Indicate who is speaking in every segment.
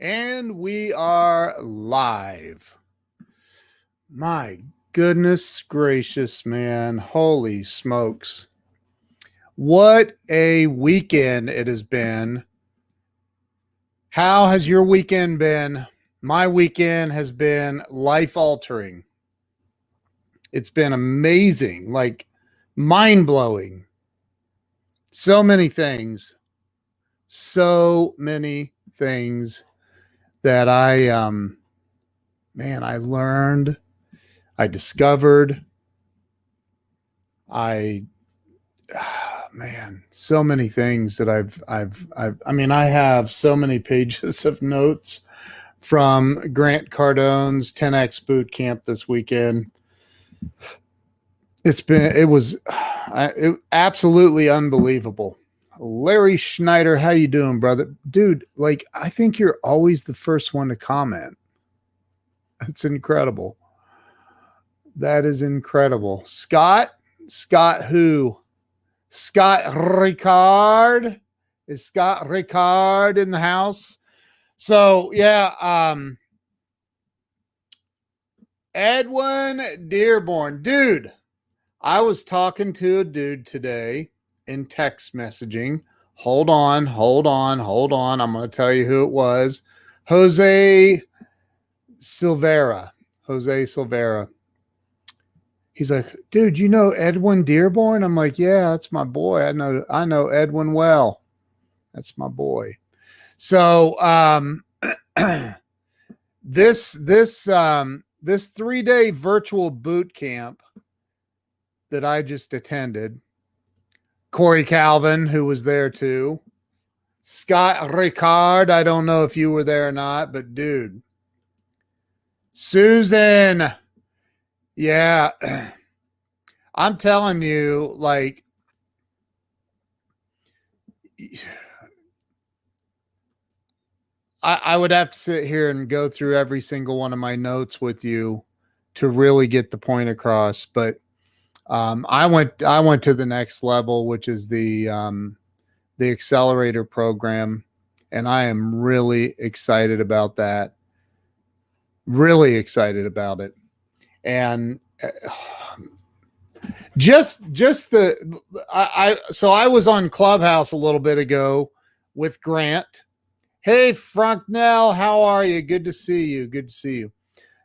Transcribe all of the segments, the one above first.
Speaker 1: And we are live. My goodness gracious, man. Holy smokes. What a weekend it has been. How has your weekend been? My weekend has been life-altering. It's been amazing, like mind-blowing. So many things. So many things that I learned, I discovered, so many things that I have so many pages of notes from Grant Cardone's 10X Bootcamp this weekend. It was absolutely unbelievable. Larry Schneider, how you doing, brother? Dude, like, I think you're always the first one to comment. That's incredible. That is incredible. Scott who? Scott Ricard. Is Scott Ricard in the house? So, yeah, Edwin Dearborn. Dude, I was talking to a dude today in text messaging. Hold on. I'm going to tell you who it was. Jose Silvera. He's like, dude, you know Edwin Dearborn? I'm like, yeah, that's my boy. I know Edwin well. That's my boy. So this 3-day virtual boot camp that I just attended, Corey Calvin, who was there too, Scott Ricard, I don't know if you were there or not, but dude, Susan, yeah, I'm telling you, like, I would have to sit here and go through every single one of my notes with you to really get the point across. But I went to the next level, which is the Accelerator Program, and I am really excited about that. Really excited about it. And so I was on Clubhouse a little bit ago with Grant. Hey, Frunknell, how are you? Good to see you.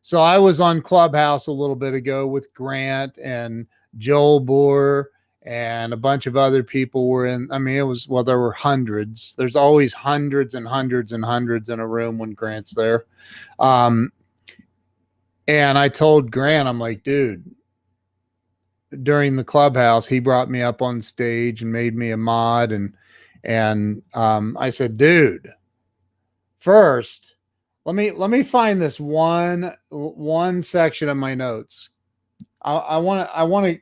Speaker 1: So I was on Clubhouse a little bit ago with Grant and Joel Boer and a bunch of other people were in. I mean, there were hundreds. There's always hundreds and hundreds and hundreds in a room when Grant's there. And I told Grant, I'm like, dude, during the Clubhouse, he brought me up on stage and made me a mod. And I said, dude, first, let me find this one section of my notes. I want to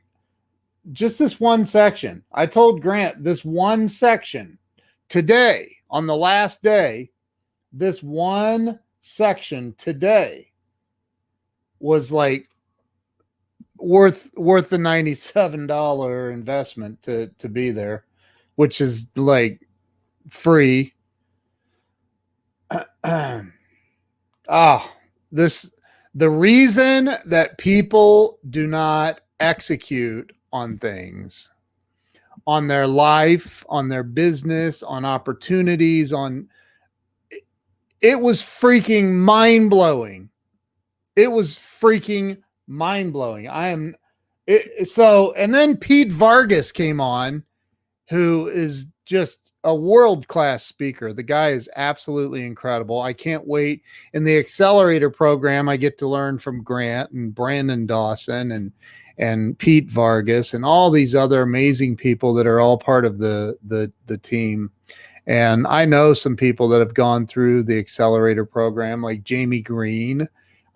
Speaker 1: just this one section. I told Grant this one section today on the last day. This one section today was like worth the $97 investment to be there, which is like free. The reason that people do not execute on things, on their life, on their business, on opportunities, it was freaking mind-blowing. And then Pete Vargas came on, who is just a world-class speaker. The guy is absolutely incredible. I can't wait. In the Accelerator Program, I get to learn from Grant and Brandon Dawson and Pete Vargas and all these other amazing people that are all part of the team. And I know some people that have gone through the Accelerator Program, like Jamie Green.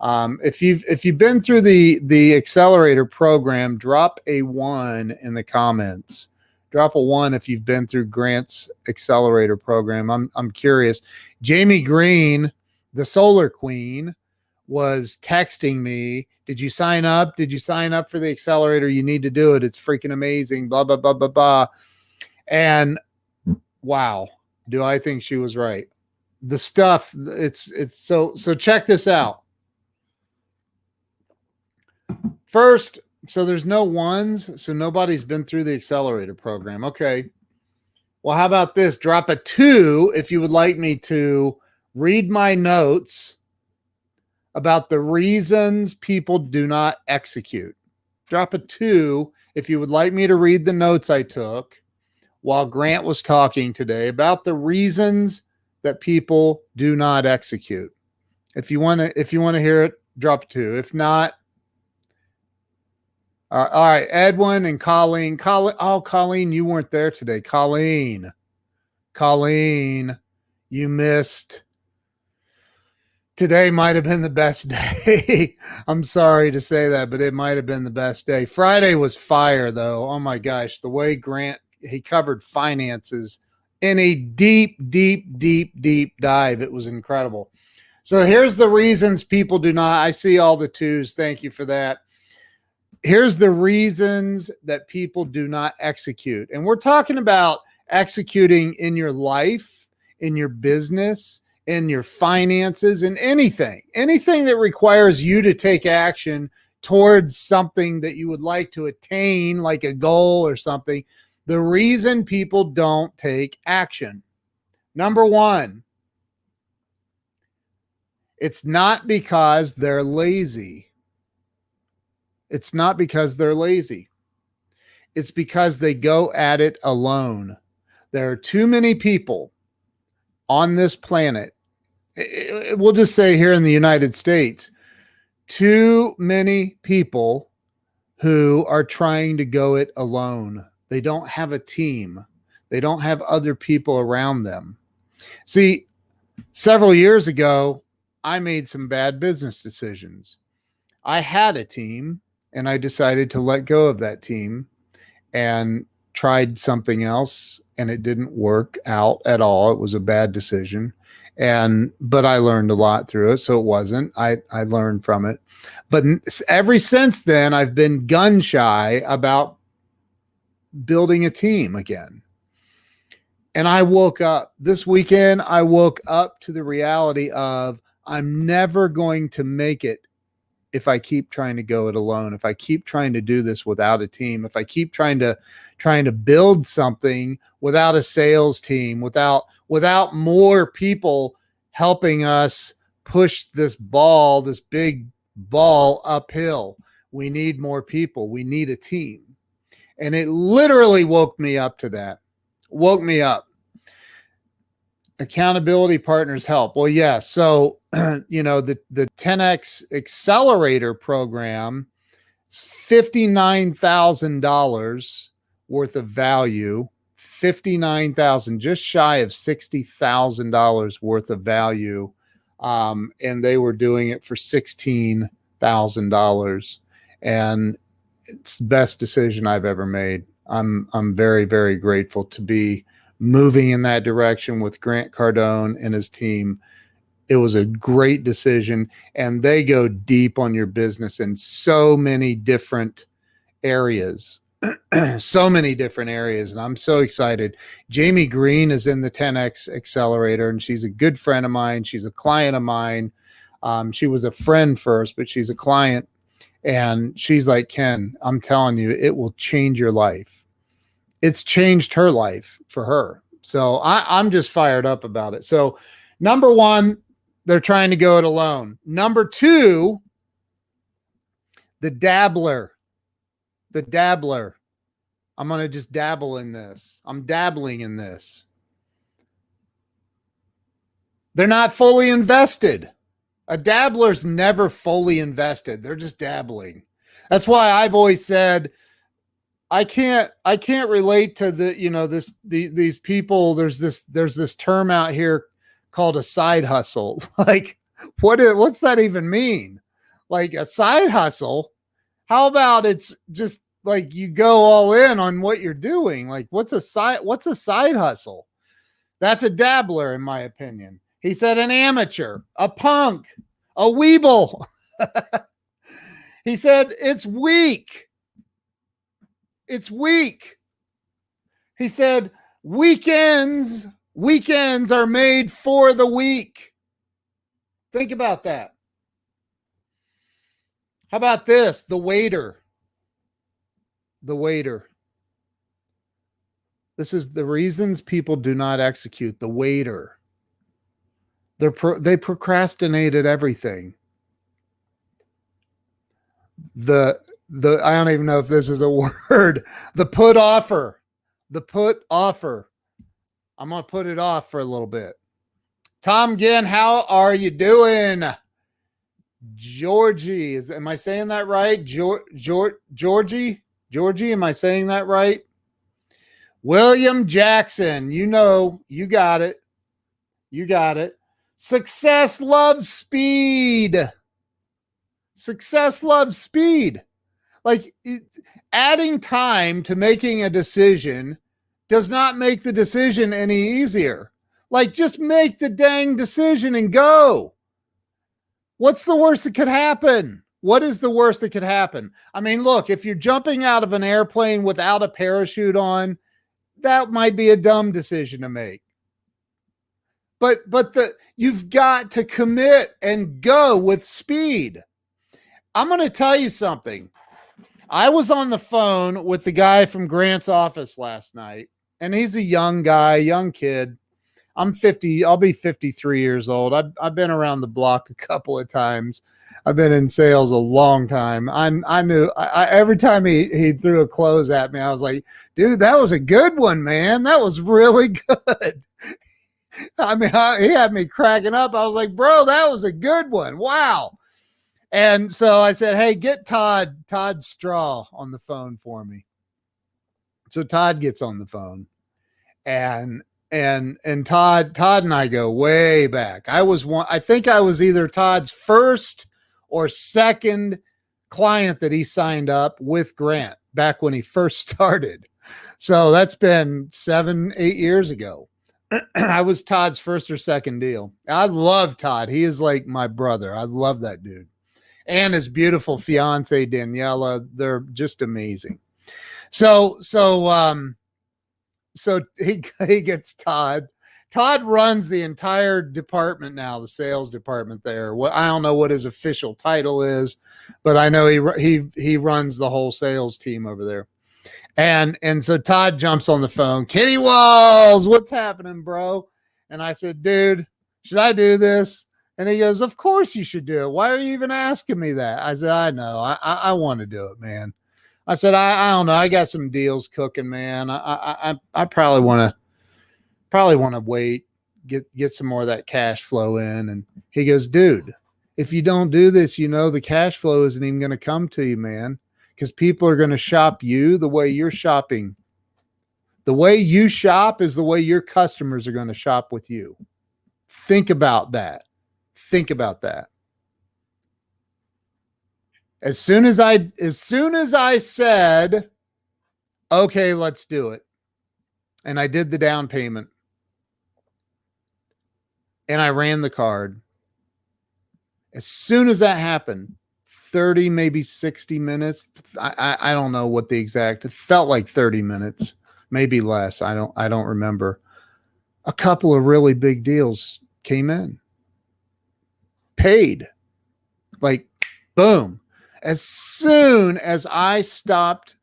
Speaker 1: If you've been through the Accelerator Program, drop a 1 in the comments. Drop a 1 if you've been through Grant's Accelerator Program. I'm curious. Jamie Green, the Solar Queen, was texting me, did you sign up? Did you sign up for the Accelerator? You need to do it. It's freaking amazing. Blah, blah, blah, blah, blah. And wow, do I think she was right. the stuff, it's so check this out. First, so there's no ones, so nobody's been through the accelerator program. Okay. Well, how about this? Drop a 2 if you would like me to read my notes about the reasons people do not execute. Drop a 2 if you would like me to read the notes I took while Grant was talking today about the reasons that people do not execute. If you want to hear it, drop a 2. If not, all right, Edwin and Colleen. Colleen, you weren't there today. Colleen, you missed. Today might have been the best day. I'm sorry to say that, but it might have been the best day. Friday was fire, though. Oh my gosh, the way Grant, he covered finances in a deep dive. It was incredible. So here's the reasons people do not. I see all the 2s. Thank you for that. Here's the reasons that people do not execute. And we're talking about executing in your life, in your business, in your finances, in anything that requires you to take action towards something that you would like to attain, like a goal or something. The reason people don't take action. Number 1, it's not because they're lazy. It's not because they're lazy. It's because they go at it alone. There are too many people on this planet. We'll just say here in the United States, too many people who are trying to go it alone. They don't have a team. They don't have other people around them. See, several years ago, I made some bad business decisions. I had a team, and I decided to let go of that team and tried something else, and it didn't work out at all. It was a bad decision. But I learned a lot through it. So it wasn't, I learned from it. But ever since then, I've been gun shy about building a team again. And I woke up this weekend, I woke up to the reality of I'm never going to make it if I keep trying to go it alone, if I keep trying to do this without a team, if I keep trying to build something without a sales team, without more people helping us push this big ball uphill. We need more people. We need a team. And it literally woke me up to that. Woke me up. Accountability partners help. Well, yeah. So, the 10X Accelerator Program, it's $59,000 worth of value, $59,000, just shy of $60,000 worth of value. And they were doing it for $16,000. And it's the best decision I've ever made. I'm very, very grateful to be moving in that direction with Grant Cardone and his team. It was a great decision, and they go deep on your business in so many different areas. So many different areas, and I'm so excited. Jamie Green is in the 10X Accelerator, and she's a good friend of mine. She's a client of mine. She was a friend first, but she's a client, and she's like, Ken, I'm telling you, it will change your life. It's changed her life for her. So I'm just fired up about it. So number 1, they're trying to go it alone. Number 2, the dabbler. I'm going to just dabble in this. I'm dabbling in this. They're not fully invested. A dabbler's never fully invested. They're just dabbling. That's why I've always said, I can't relate to these people. There's this term out here called a side hustle. Like, what's that even mean? Like, a side hustle? How about it's just like you go all in on what you're doing? Like, what's a side hustle? That's a dabbler, in my opinion. He said an amateur, a punk, a weeble. He said it's weak. It's weak. He said weekends Weekends are made for the week. Think about that. How about this? The waiter. The waiter. This is the reasons people do not execute. The waiter. They procrastinated everything. I don't even know if this is a word. The put offer. The put offer. I'm going to put it off for a little bit. Tom Ginn, how are you doing? Georgie, am I saying that right? Georgie, am I saying that right? William Jackson, you got it. You got it. Success loves speed. Success loves speed. Like adding time to making a decision does not make the decision any easier. Like just make the dang decision and go. What's the worst that could happen? What is the worst that could happen? I mean, look, if you're jumping out of an airplane without a parachute on, that might be a dumb decision to make. But you've got to commit and go with speed. I'm going to tell you something. I was on the phone with the guy from Grant's office last night, and he's a young guy, young kid. I'm 50. I'll be 53 years old. I've been around the block a couple of times. I've been in sales a long time. I knew every time he threw a close at me, I was like, dude, that was a good one, man. That was really good. I mean, he had me cracking up. I was like, bro, that was a good one. Wow. And so I said, hey, get Todd Straw on the phone for me. So Todd gets on the phone, and Todd and I go way back. I think I was either Todd's first or second client that he signed up with Grant back when he first started. So that's been 7-8 years ago. I was Todd's first or second deal. I love Todd. He is like my brother. I love that dude. And his beautiful fiance, Daniela. They're just amazing. So he gets Todd. Todd runs the entire department now, the sales department there. I don't know what his official title is, but I know he runs the whole sales team over there. And so Todd jumps on the phone. Kitty Walls, what's happening, bro? And I said, dude, should I do this? And he goes, of course you should do it. Why are you even asking me that? I said, I know. I want to do it, man. I said, I don't know. I got some deals cooking, man. I probably want to wait, get some more of that cash flow in. And he goes, dude, if you don't do this, the cash flow isn't even going to come to you, man, because people are going to shop you the way you're shopping. The way you shop is the way your customers are going to shop with you. Think about that. Think about that. As soon as I said, okay, let's do it. And I did the down payment. And I ran the card. As soon as that happened, 30, maybe 60 minutes. I don't know what the exact, it felt like 30 minutes, maybe less. I don't remember. A couple of really big deals came in. Paid. Like, boom. As soon as I stopped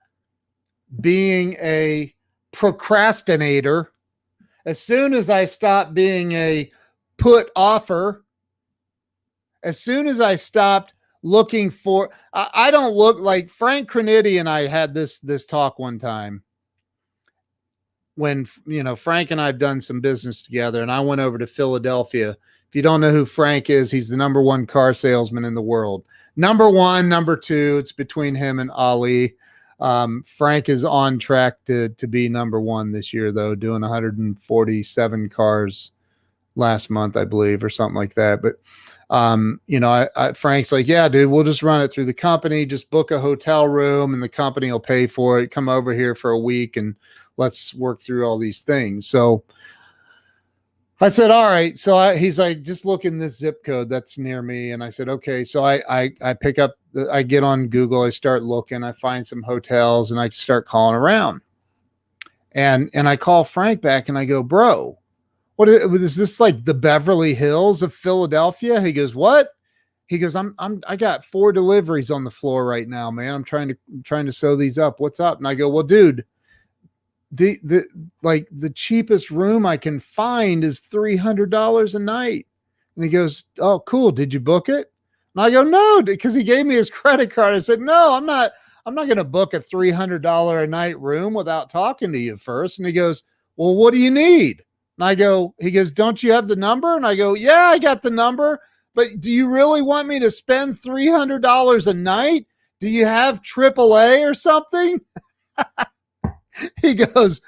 Speaker 1: being a procrastinator, as soon as I stopped being a put offer, as soon as I stopped looking for, I don't look like Frank Craniti and I had this talk one time when, Frank and I have done some business together, and I went over to Philadelphia. If you don't know who Frank is, he's the number one car salesman in the world. Number one, number two, it's between him and Ali. Frank is on track to be number one this year, though, doing 147 cars last month, I believe, or something like that. But, Frank's like, yeah, dude, we'll just run it through the company. Just book a hotel room and the company will pay for it. Come over here for a week and let's work through all these things. So I said, all right. So he's like, just look in this zip code that's near me. And I said, okay. So I pick up, I get on Google, I start looking, I find some hotels and I start calling around. And I call Frank back and I go, bro, is this, like the Beverly Hills of Philadelphia? He goes, what? He goes, I got 4 deliveries on the floor right now, man. I'm trying to sew these up. What's up? And I go, well, dude, the cheapest room I can find is $300 a night. And he goes, oh, cool. Did you book it? And I go, no, because he gave me his credit card. I said, no, I'm not going to book a $300 a night room without talking to you first. And he goes, well, what do you need? And he goes, don't you have the number? And I go, yeah, I got the number, but do you really want me to spend $300 a night? Do you have AAA or something? He goes,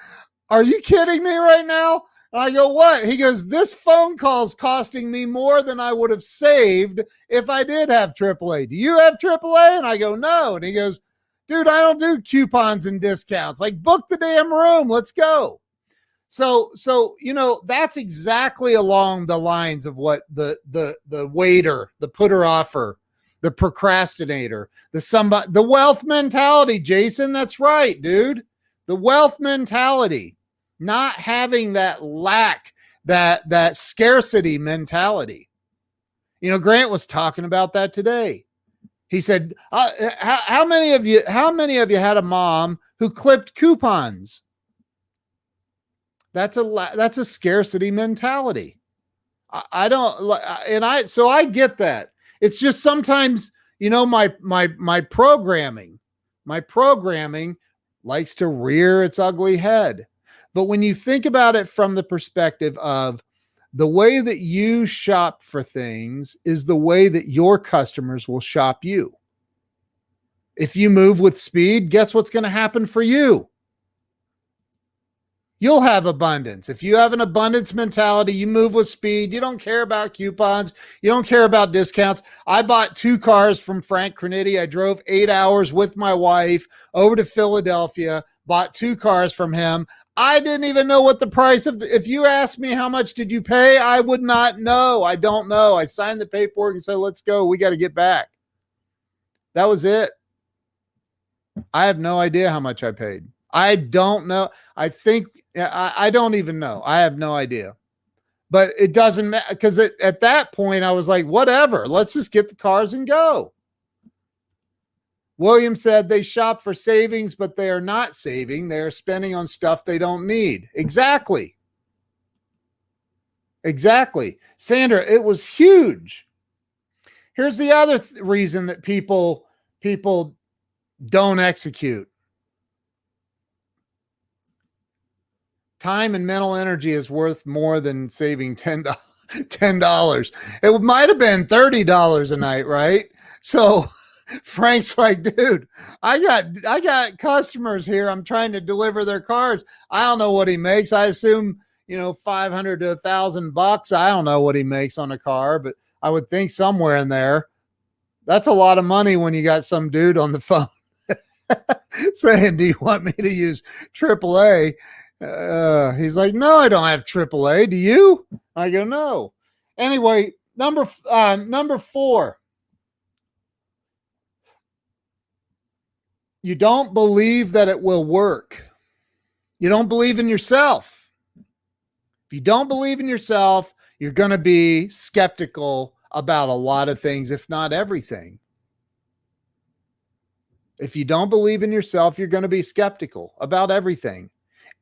Speaker 1: are you kidding me right now? And I go, what? He goes, this phone call's costing me more than I would have saved if I did have AAA. Do you have AAA? And I go, no. And he goes, dude, I don't do coupons and discounts. Like, book the damn room. Let's go. So, that's exactly along the lines of what the waiter, the putter offer, the procrastinator, the wealth mentality, Jason. That's right, dude. The wealth mentality, not having that lack, that scarcity mentality. Grant was talking about that today. He said, how many of you had a mom who clipped coupons? That's a scarcity mentality. So I get that. It's just sometimes, my programming likes to rear its ugly head. But when you think about it from the perspective of the way that you shop for things is the way that your customers will shop you. If you move with speed, guess what's going to happen for you? You'll have abundance. If you have an abundance mentality, you move with speed. You don't care about coupons. You don't care about discounts. I bought 2 cars from Frank Craniti. I drove 8 hours with my wife over to Philadelphia, bought 2 cars from him. I didn't even know what the price of if you asked me how much did you pay, I would not know. I don't know. I signed the paperwork and said, let's go. We got to get back. That was it. I have no idea how much I paid. I don't know. I don't even know. I have no idea. But it doesn't matter because at that point I was like, whatever, let's just get the cars and go. William said they shop for savings, but they are not saving. They are spending on stuff they don't need. Exactly. Sandra, it was huge. Here's the other reason that people don't execute. Time and mental energy is worth more than saving $10. It might have been $30 a night, right? So Frank's like, dude, I got customers here. I'm trying to deliver their cars. I don't know what he makes. I assume, $500 to $1,000. I don't know what he makes on a car, but I would think somewhere in there. That's a lot of money when you got some dude on the phone saying, do you want me to use AAA? He's like, no, I don't have AAA. Do you? I go, no. Anyway, number 4. You don't believe that it will work. You don't believe in yourself. If you don't believe in yourself, you're going to be skeptical about a lot of things, if not everything. If you don't believe in yourself, you're going to be skeptical about everything.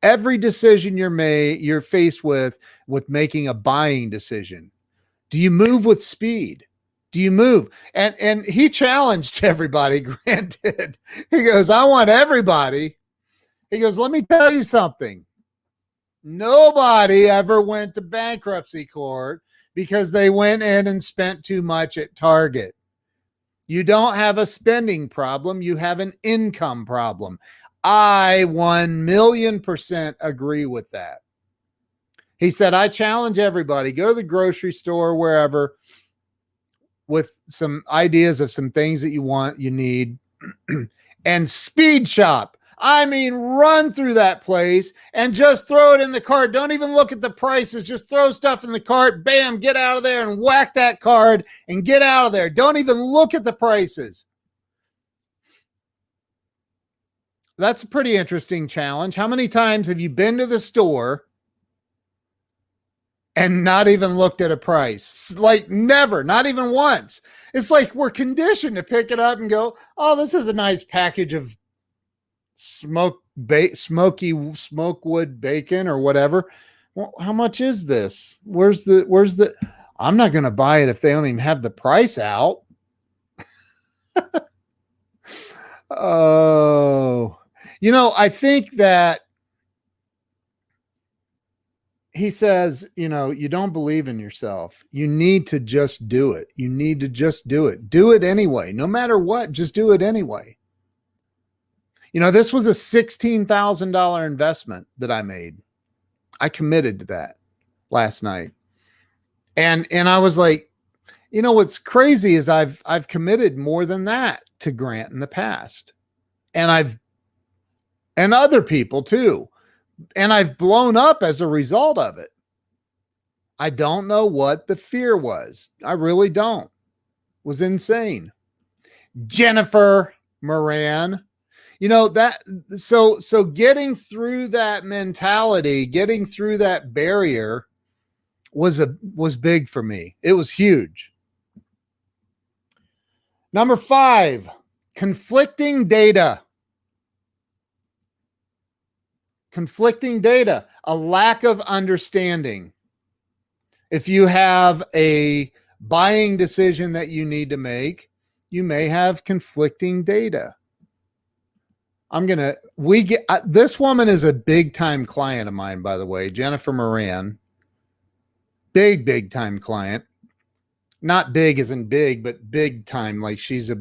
Speaker 1: Every decision you're faced with making a buying decision. Do you move with speed? Do you move? And he challenged everybody. Grant did. He goes, I want everybody. He goes, let me tell you something. Nobody ever went to bankruptcy court because they went in and spent too much at Target. You don't have a spending problem. You have an income problem. I 1,000,000% agree with that. He said, I challenge everybody, go to the grocery store, wherever, with some ideas of some things that you want, you need, and speed shop. I mean, run through that place and just throw it in the cart. Don't even look at the prices. Just throw stuff in the cart. Bam, get out of there and whack that card and get out of there. Don't even look at the prices. That's a pretty interesting challenge. How many times have you been to the store and not even looked at a price. Like never, not even once. It's like we're conditioned to pick it up and go, oh, this is a nice package of smoky smokewood bacon or whatever. Well, how much is this? Where's the I'm not going to buy it if they don't even have the price out. Oh, I think that he says, you don't believe in yourself. You need to just do it. You need to just do it. Do it anyway. No matter what, just do it anyway. This was a $16,000 investment that I made. I committed to that last night. And I was like, what's crazy is I've committed more than that to Grant in the past. And other people too. And I've blown up as a result of it. I don't know what the fear was. I really don't. It was insane. Jennifer Moran, so getting through that mentality, getting through that barrier was big for me. It was huge. Number 5, conflicting data. Conflicting data, a lack of understanding. If you have a buying decision that you need to make, you may have conflicting data. This woman is a big time client of mine, by the way, Jennifer Moran. Big time client. Not big as in big, but big time. Like she's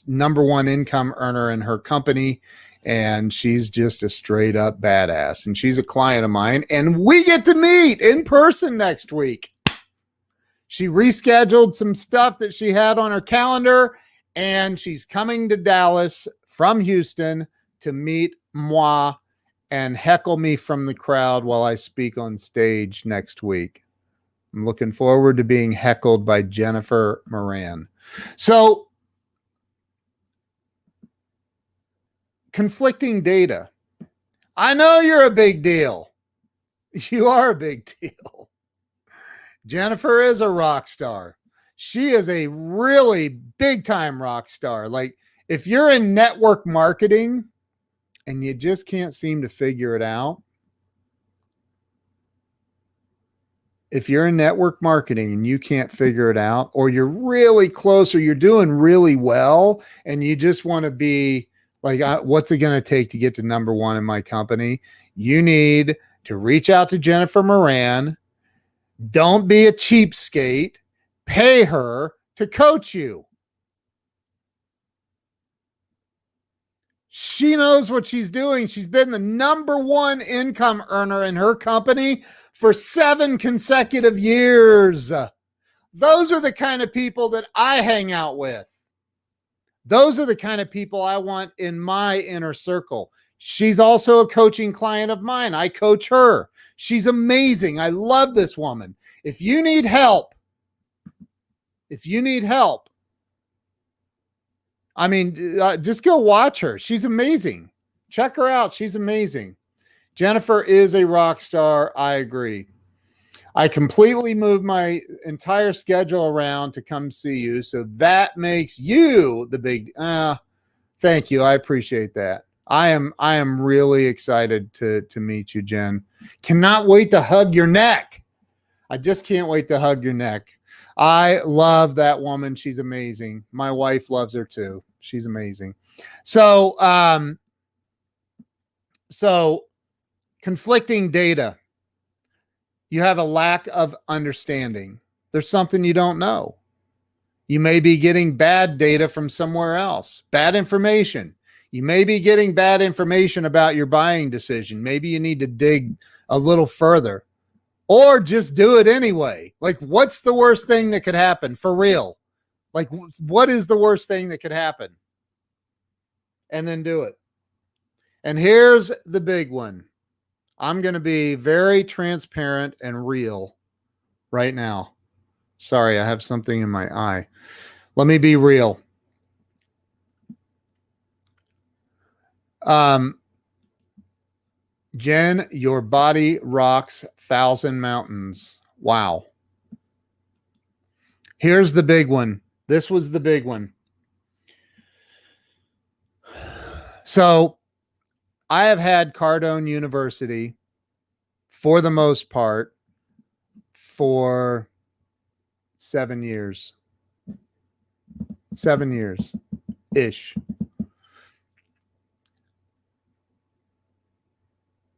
Speaker 1: number one income earner in her company. And she's just a straight up badass. And she's a client of mine. And we get to meet in person next week. She rescheduled some stuff that she had on her calendar. And she's coming to Dallas from Houston to meet moi and heckle me from the crowd while I speak on stage next week. I'm looking forward to being heckled by Jennifer Moran. So, conflicting data. I know you're a big deal. You are a big deal. Jennifer is a rock star. She is a really big time rock star. Like if you're in network marketing and you just can't seem to figure it out, if you're in network marketing and you can't figure it out, or you're really close or you're doing really well and you just want to be like, what's it going to take to get to number one in my company? You need to reach out to Jennifer Moran. Don't be a cheapskate. Pay her to coach you. She knows what she's doing. She's been the number one income earner in her company for 7 consecutive years. Those are the kind of people that I hang out with. Those are the kind of people I want in my inner circle. She's also a coaching client of mine. I coach her. She's amazing. I love this woman. If you need help, I mean, just go watch her. She's amazing. Check her out. She's amazing. Jennifer is a rock star. I agree. I completely moved my entire schedule around to come see you. So that makes you the big, thank you. I appreciate that. I am really excited to meet you, Jen. Cannot wait to hug your neck. I just can't wait to hug your neck. I love that woman. She's amazing. My wife loves her too. She's amazing. So conflicting data. You have a lack of understanding. There's something you don't know. You may be getting bad data from somewhere else, bad information. You may be getting bad information about your buying decision. Maybe you need to dig a little further or just do it anyway. Like, what's the worst thing that could happen for real? Like, what is the worst thing that could happen? And then do it. And here's the big one. I'm going to be very transparent and real right now. Sorry, I have something in my eye. Let me be real. Jen, your body rocks 1,000 mountains Wow. Here's the big one. This was the big one. So I have had Cardone University for the most part for 7 years. 7 years-ish.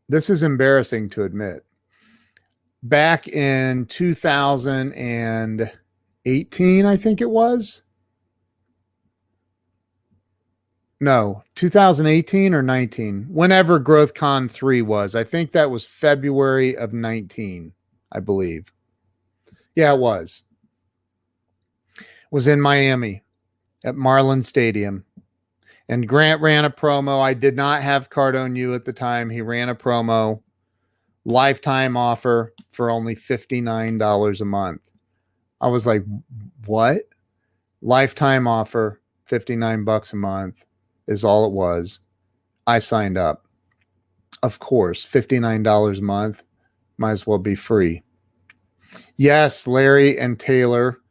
Speaker 1: This is embarrassing to admit. Back in 2018, I think it was. No, 2018 or 19, whenever GrowthCon 3 was. I think that was February of 19, I believe. Yeah, it was. It was in Miami at Marlin Stadium. And Grant ran a promo. I did not have Cardone U at the time. He ran a promo, lifetime offer for only $59 a month. I was like, what? Lifetime offer, $59 a month is all it was. I signed up. Of course, $59 a month might as well be free. Yes, Larry and Taylor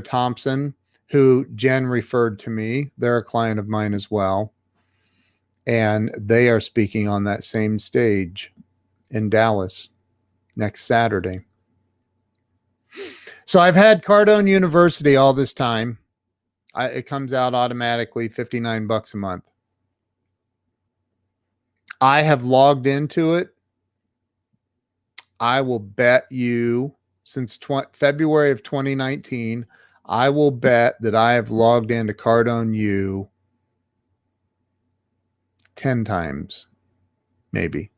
Speaker 1: Thompson, who Jen referred to me. They're a client of mine as well. And they are speaking on that same stage in Dallas next Saturday. So I've had Cardone University all this time. It comes out automatically, $59 a month. I have logged into it. I will bet you since February of 2019, I will bet that I have logged into Cardone U 10 times, maybe.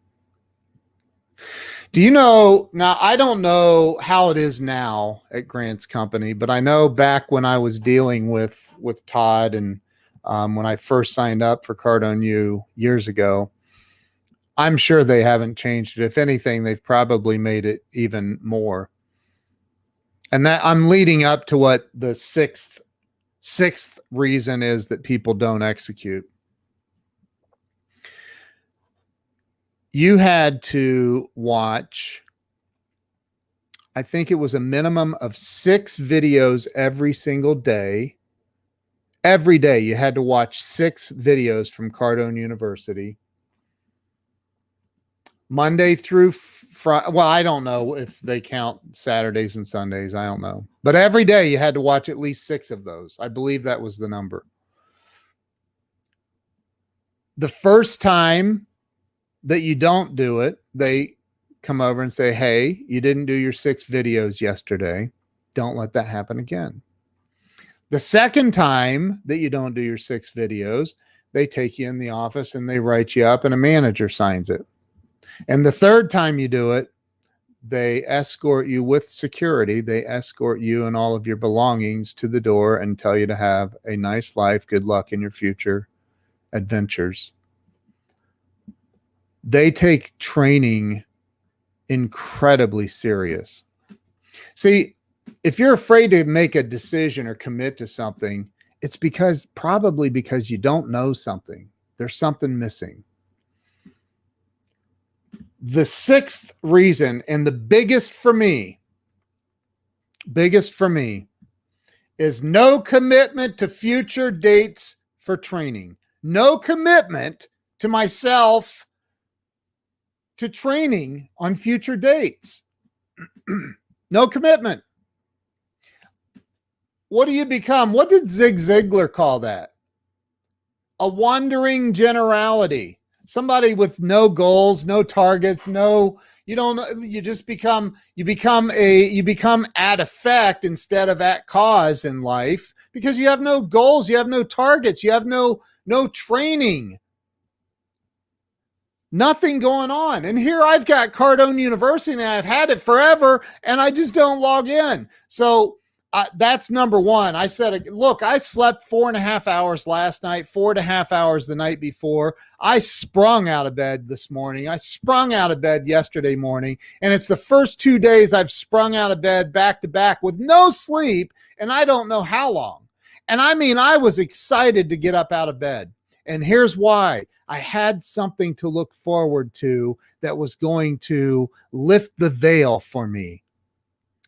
Speaker 1: Do you know, now I don't know how it is now at Grant's company, but I know back when I was dealing with Todd and when I first signed up for Cardone U years ago, I'm sure they haven't changed it. If anything, they've probably made it even more. And that I'm leading up to what the sixth reason is that people don't execute. You had to watch, I think it was a minimum of 6 videos every single day. Every day you had to watch 6 videos from Cardone University. Monday through Friday. Well, I don't know if they count Saturdays and Sundays. I don't know. But every day you had to watch at least 6 of those. I believe that was the number. The first time that you don't do it, they come over and say, hey, you didn't do your 6 videos yesterday. Don't let that happen again. The second time that you don't do your 6 videos, they take you in the office and they write you up and a manager signs it. And the third time you do it, they escort you with security. They escort you and all of your belongings to the door and tell you to have a nice life. Good luck in your future adventures. They take training incredibly serious. See, if you're afraid to make a decision or commit to something, it's probably because you don't know something. There's something missing. The 6th reason, and the biggest for me, is no commitment to future dates for training. No commitment to myself to training on future dates. No commitment. What do you become? What did Zig Ziglar call that? A wandering generality. Somebody with no goals, no targets, you just become at effect instead of at cause in life because you have no goals, you have no targets, you have no training. Nothing going on. And here I've got Cardone University and I've had it forever and I just don't log in. So that's number one. I said, look, I slept 4.5 hours last night, 4.5 hours the night before. I sprung out of bed this morning. I sprung out of bed yesterday morning. And it's the first 2 days I've sprung out of bed back to back with no sleep. And I don't know how long. And I mean, I was excited to get up out of bed. And here's why. I had something to look forward to that was going to lift the veil for me.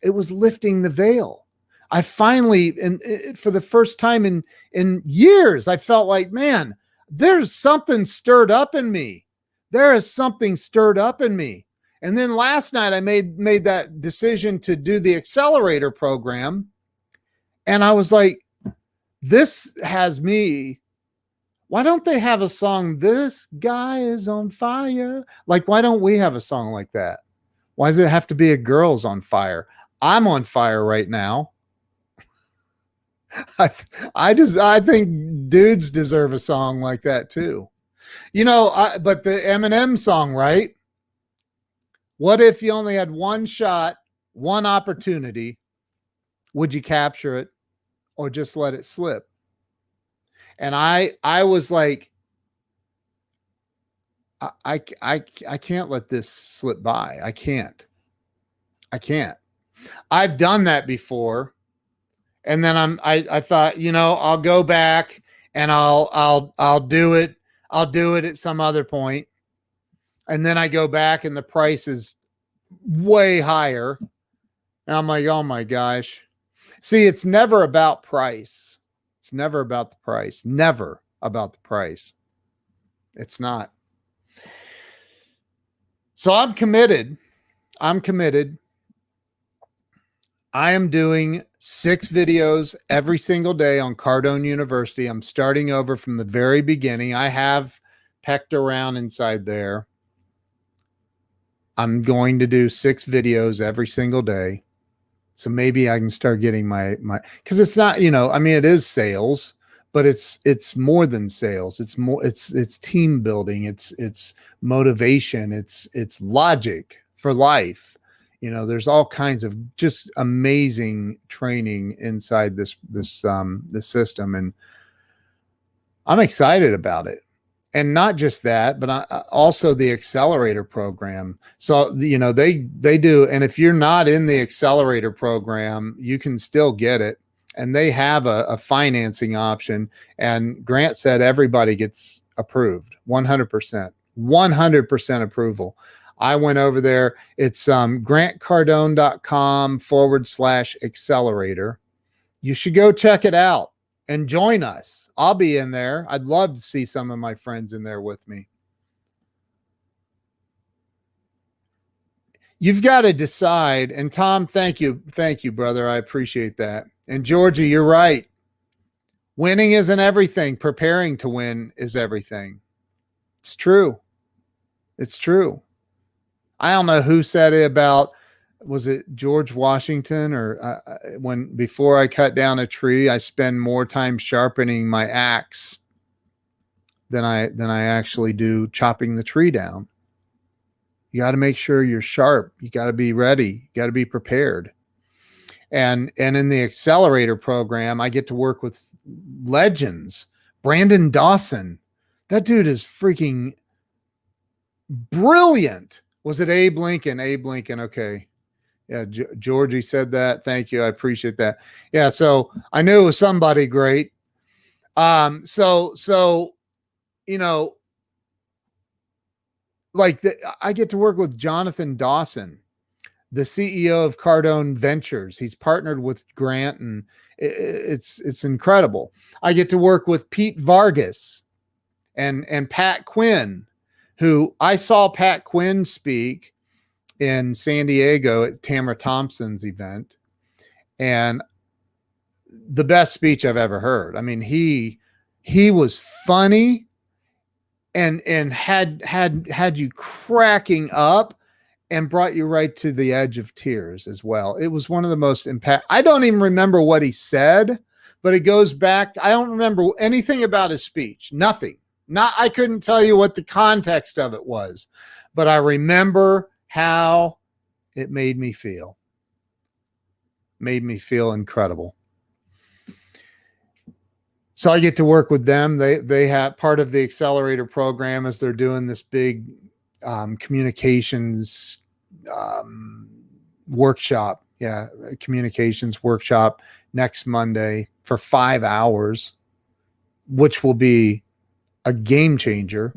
Speaker 1: It was lifting the veil. I finally, and for the first time in years, I felt like, man, there's something stirred up in me. There is something stirred up in me. And then last night I made that decision to do the Accelerator Program. And I was like, this has me. Why don't they have a song, "This Guy Is on Fire"? Like, why don't we have a song like that? Why does it have to be a girl's on fire? I'm on fire right now. I think dudes deserve a song like that too. But the Eminem song, right? What if you only had one shot, one opportunity? Would you capture it or just let it slip? And I was like, I can't let this slip by. I can't. I've done that before. And then I thought, I'll go back and I'll do it. I'll do it at some other point. And then I go back and the price is way higher. And I'm like, oh my gosh. See, it's never about price. It's never about the price. Never about the price. It's not. So I'm committed. I am doing 6 videos every single day on Cardone University. I'm starting over from the very beginning. I have pecked around inside there. I'm going to do 6 videos every single day. So maybe I can start getting my, because it's not, it is sales, but it's more than sales. It's team building. It's motivation. It's logic for life. There's all kinds of just amazing training inside this system. And I'm excited about it. And not just that, but also the Accelerator Program. So, they do. And if you're not in the Accelerator Program, you can still get it. And they have a financing option. And Grant said everybody gets approved, 100% approval. I went over there. It's grantcardone.com/accelerator. You should go check it out and join us. I'll be in there. I'd love to see some of my friends in there with me. You've got to decide. And Tom, thank you, brother. I appreciate that. And Georgie, you're right. Winning isn't everything. Preparing to win is everything. It's true. It's true. I don't know who said it about, was it George Washington or before I cut down a tree, I spend more time sharpening my axe than I actually do chopping the tree down. You got to make sure you're sharp. You got to be ready. You got to be prepared. And in the Accelerator Program, I get to work with legends. Brandon Dawson. That dude is freaking brilliant. Was it Abe Lincoln? Abe Lincoln. Okay. Yeah. Georgie said that. Thank you. I appreciate that. Yeah. So I knew it was somebody great. I get to work with Jonathan Dawson, the CEO of Cardone Ventures. He's partnered with Grant, and it's incredible. I get to work with Pete Vargas and Pat Quinn, who I saw Pat Quinn speak in San Diego at Tamara Thompson's event, and the best speech I've ever heard. I mean, he was funny and had you cracking up and brought you right to the edge of tears as well. It was one of the most I don't even remember what he said, but it goes back. I don't remember anything about his speech. Nothing. I couldn't tell you what the context of it was, but I remember how it made me feel. Made me feel incredible. So I get to work with them. They have part of the Accelerator Program as they're doing this big communications workshop. Yeah, communications workshop next Monday for 5 hours, which will be a game changer.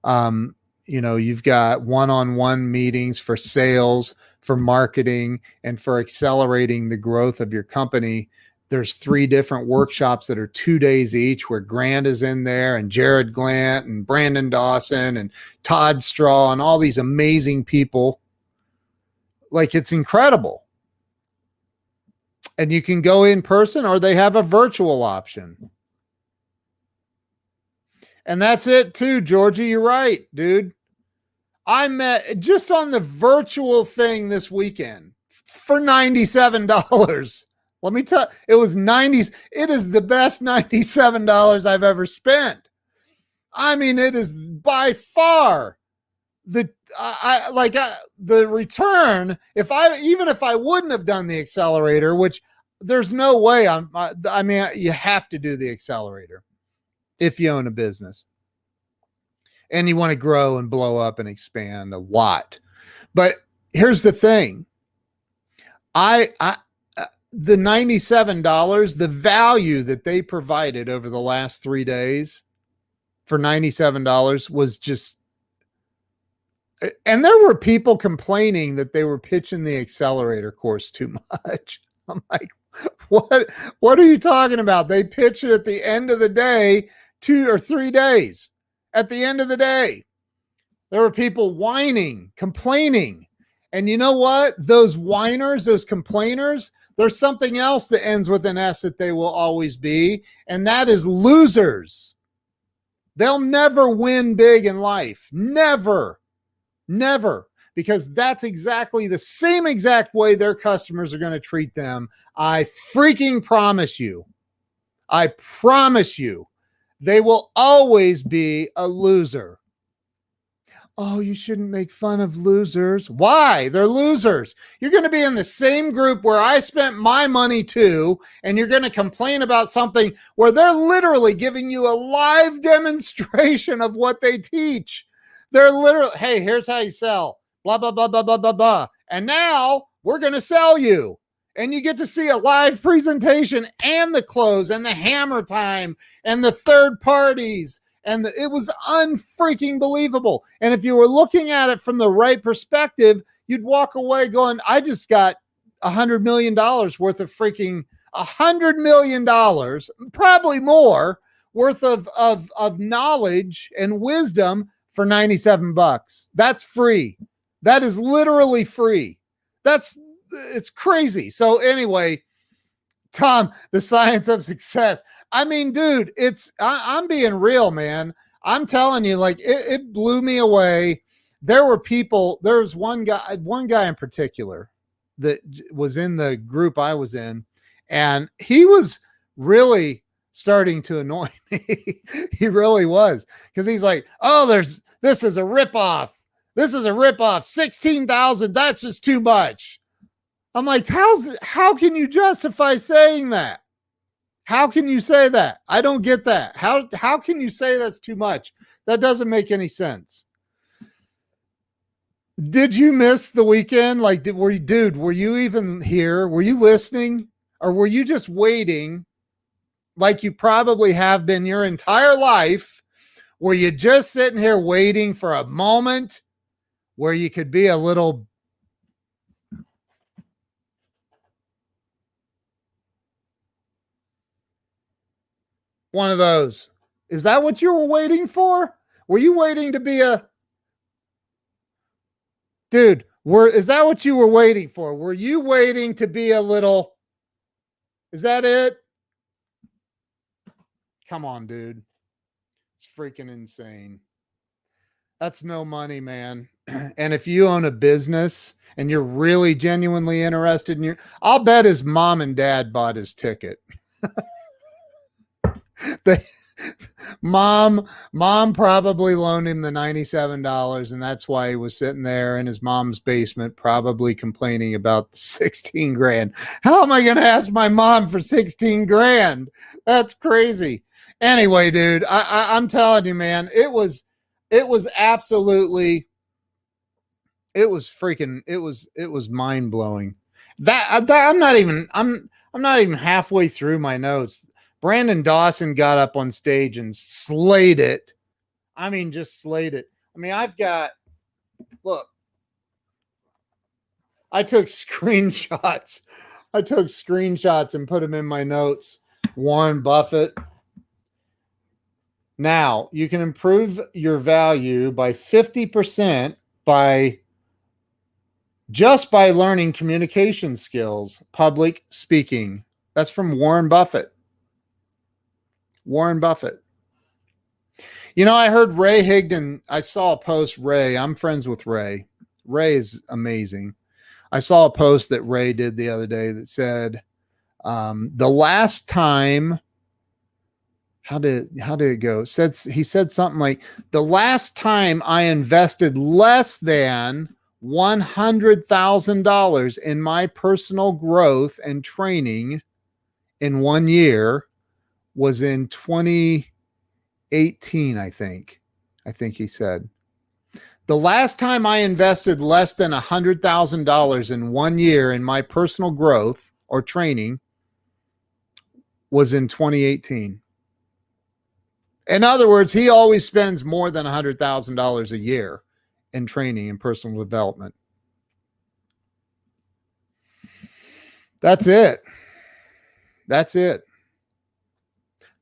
Speaker 1: You've got one-on-one meetings for sales, for marketing and for accelerating the growth of your company. There's 3 different workshops that are 2 days each, where Grant is in there, and Jared Glant and Brandon Dawson and Todd Straw and all these amazing people. Like, it's incredible. And you can go in person, or they have a virtual option. And that's it too, Georgie. You're right, dude. I met just on the virtual thing this weekend for $97. Let me tell you, it was 90s. It is the best $97 I've ever spent. I mean, it is by far the the return. Even if I wouldn't have done the accelerator, which there's no way I mean, you have to do the accelerator if you own a business and you want to grow and blow up and expand a lot. But here's the thing. The $97, the value that they provided over the last 3 days for $97 was just, and there were people complaining that they were pitching the accelerator course too much. I'm like, what are you talking about? They pitch it at the end of the day, 2 or 3 days. At the end of the day, there were people whining, complaining. And you know what? Those whiners, those complainers, there's something else that ends with an S that they will always be, and that is losers. They'll never win big in life. Never. Never. Because that's exactly the same exact way their customers are going to treat them. I freaking promise you. I promise you. They will always be a loser. Oh, you shouldn't make fun of losers. Why? They're losers. You're going to be in the same group where I spent my money too, and you're going to complain about something where they're literally giving you a live demonstration of what they teach. They're literally, hey, here's how you sell, blah, blah, blah, blah, blah, blah, blah. And now we're going to sell you. And you get to see a live presentation and the close and the hammer time and the third parties. And it was unfreaking believable. And if you were looking at it from the right perspective, you'd walk away going, I just got $100 million worth of freaking $100 million, probably more worth of knowledge and wisdom for $97. That's free. That is literally free. It's crazy. So anyway, Tom, the science of success. I mean, dude, I'm being real, man. I'm telling you, like, it blew me away. There was one guy in particular that was in the group I was in, and he was really starting to annoy me. He really was. Because he's like, oh, this is a ripoff. This is a ripoff. 16,000, that's just too much. I'm like, how can you justify saying that? How can you say that? I don't get that. How can you say that's too much? That doesn't make any sense. Did you miss the weekend? Like, were you even here? Were you listening? Or were you just waiting, like you probably have been your entire life? Were you just sitting here waiting for a moment where you could be a little one of those? Is that what you were waiting for? Were you waiting to be a dude? Is that what you were waiting for? Were you waiting to be a little? Is that it? Come on, dude. It's freaking insane. That's no money, man. And if you own a business and you're really genuinely interested in I'll bet his mom and dad bought his ticket. Mom probably loaned him the $97, and that's why he was sitting there in his mom's basement, probably complaining about 16 grand. How am I going to ask my mom for 16 grand? That's crazy. Anyway, dude, I'm telling you, man, it was absolutely, it was mind blowing. I'm not even halfway through my notes. Brandon Dawson got up on stage and slayed it. I mean, just slayed it. I mean, look, I took screenshots. I took screenshots and put them in my notes. Warren Buffett. Now, you can improve your value by 50% by just by learning communication skills, public speaking. That's from Warren Buffett. Warren Buffett. You know, I heard Ray Higdon. I saw a post, Ray. I'm friends with Ray. Ray is amazing. I saw a post that Ray did the other day that said, the last time, how did it go? He said something like, the last time I invested less than $100,000 in my personal growth and training in 1 year was in 2018, I think he said. The last time I invested less than $100,000 in 1 year in my personal growth or training was in 2018. In other words, he always spends more than $100,000 a year in training and personal development. That's it. That's it.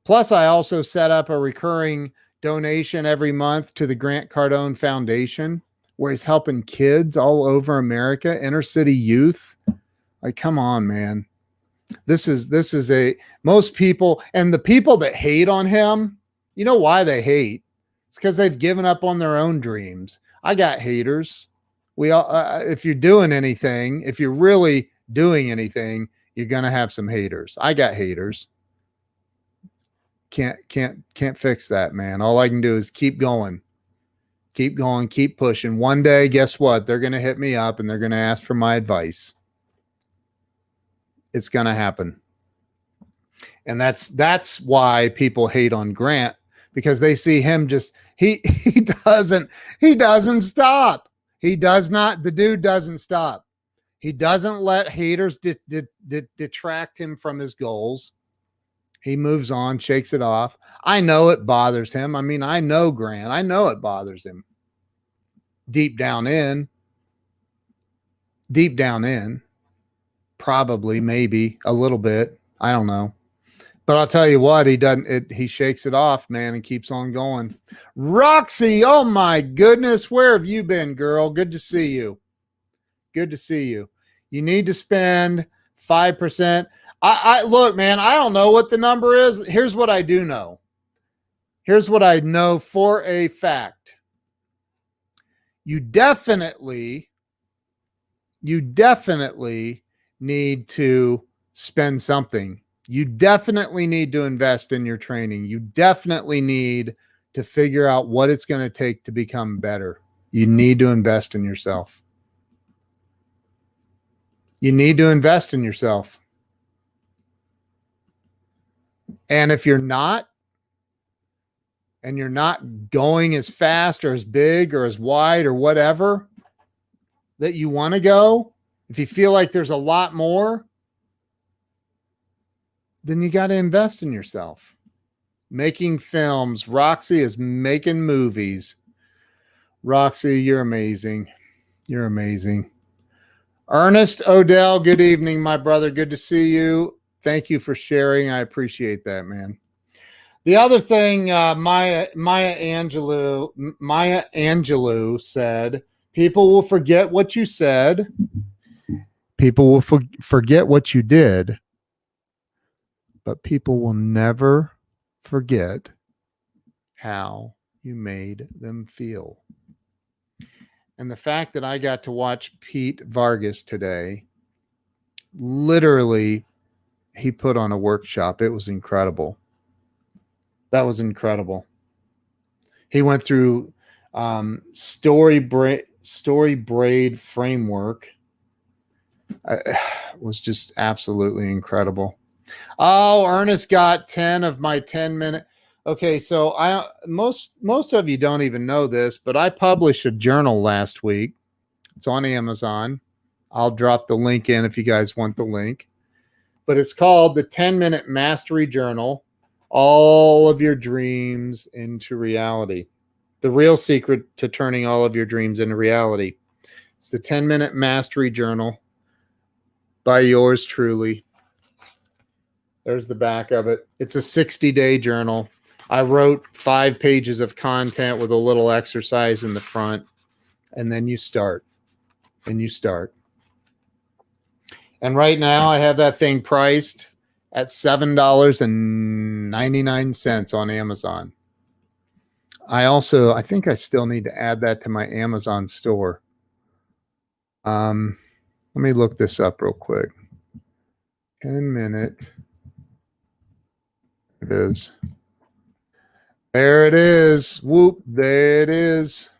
Speaker 1: Plus, I also set up a recurring donation every month to the Grant Cardone Foundation, where he's helping kids all over America, inner city youth. Like, come on, man. This is most people, and the people that hate on him, you know why they hate? It's because they've given up on their own dreams. I got haters. We all, if you're doing anything, if you're really doing anything, you're gonna have some haters. I got haters. Can't fix that, man. All I can do is keep going, keep pushing. One day, guess what? They're gonna hit me up and they're gonna ask for my advice. It's gonna happen, and that's why people hate on Grant, because they see him just he doesn't stop. He does not. The dude doesn't stop. He doesn't let haters detract him from his goals. He moves on, shakes it off. I know it bothers him. I mean, I know Grant. I know it bothers him. Deep down in, probably, maybe a little bit. I don't know. But I'll tell you what, he shakes it off, man, and keeps on going. Roxy, oh my goodness, where have you been, girl? Good to see you. Good to see you. You need to spend 5%. I look, man, I don't know what the number is. Here's what I do know. Here's what I know for a fact. You definitely need to spend something. You definitely need to invest in your training. You definitely need to figure out what it's going to take to become better. You need to invest in yourself. You need to invest in yourself. And if you're not, and you're not going as fast or as big or as wide or whatever that you want to go, if you feel like there's a lot more, then you got to invest in yourself. Making films. Roxy is making movies. Roxy, you're amazing. You're amazing. Ernest Odell, good evening, my brother. Good to see you. Thank you for sharing. I appreciate that, man. The other thing, Maya Angelou said, people will forget what you said. People will forget what you did. But people will never forget how you made them feel. And the fact that I got to watch Pete Vargas today, literally, he put on a workshop. It was incredible. That was incredible. He went through story braid framework. It was just absolutely incredible. Oh, Ernest got 10 of my 10-minute. Okay, so most of you don't even know this, but I published a journal last week. It's on Amazon. I'll drop the link in if you guys want the link. But it's called the 10-Minute Mastery Journal, All of Your Dreams into Reality. The real secret to turning all of your dreams into reality. It's the 10-minute mastery journal by yours truly. There's the back of it. It's a 60-day journal. I wrote 5 pages of content with a little exercise in the front, and then you start, and you start. And right now I have that thing priced at $7.99 on Amazon. I think I still need to add that to my Amazon store. Let me look this up real quick. 10-minute. It is. There it is. Whoop. There it is.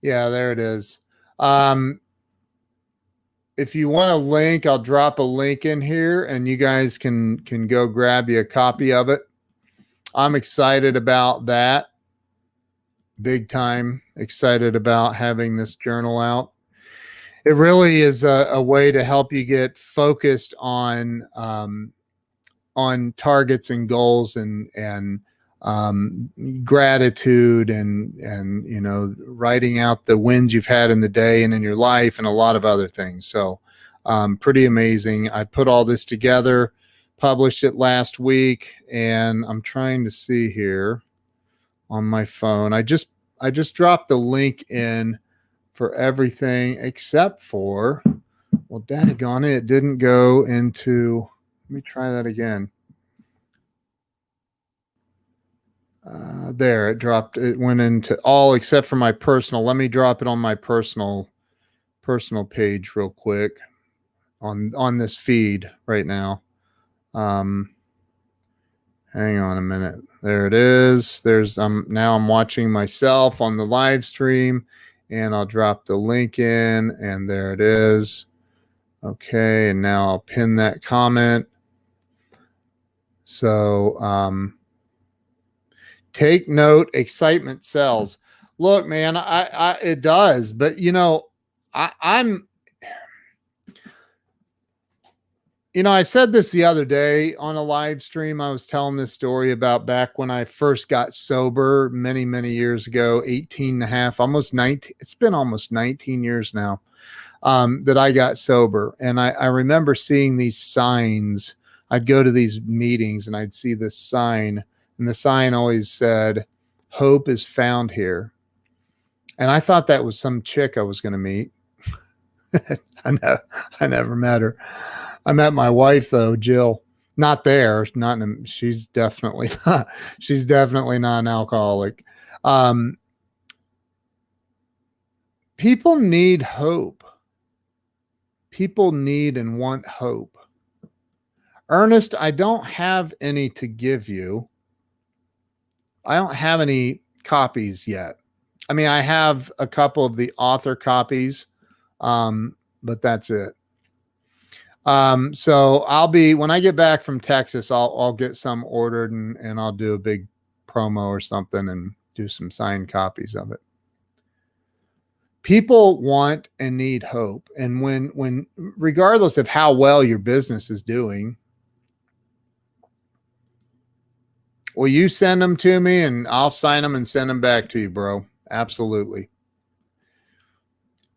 Speaker 1: Yeah, there it is. If you want a link, I'll drop a link in here and you guys can go grab you a copy of it. I'm excited about that. Big time excited about having this journal out. It really is a way to help you get focused on targets and goals and gratitude and you know, writing out the wins you've had in the day and in your life and a lot of other things. So pretty amazing. I put all this together, published it last week, and I'm trying to see here on my phone. I just dropped the link in for everything except for, well, daggone it didn't go into, let me try that again. There, it dropped. It went into all except for my personal. Let me drop it on my personal page real quick on this feed right now. Hang on a minute. There it is. There's now I'm watching myself on the live stream, and I'll drop the link in, and there it is. Okay, and now I'll pin that comment. So take note, excitement sells. Look, man, it does, but you know, I said this the other day on a live stream. I was telling this story about back when I first got sober many, many years ago, 18 and a half, almost 19. It's been almost 19 years now that I got sober. And I remember seeing these signs. I'd go to these meetings and I'd see this sign, and the sign always said, "Hope is found here." And I thought that was some chick I was going to meet. I never met her. I met my wife though, Jill. Not there. She's definitely not. She's definitely not an alcoholic. People need hope. People need and want hope. Ernest, I don't have any to give you. I don't have any copies yet. I mean, I have a couple of the author copies, but that's it. So when I get back from Texas, I'll get some ordered and I'll do a big promo or something and do some signed copies of it. People want and need hope. And when regardless of how well your business is doing, will you send them to me and I'll sign them and send them back to you, bro? Absolutely.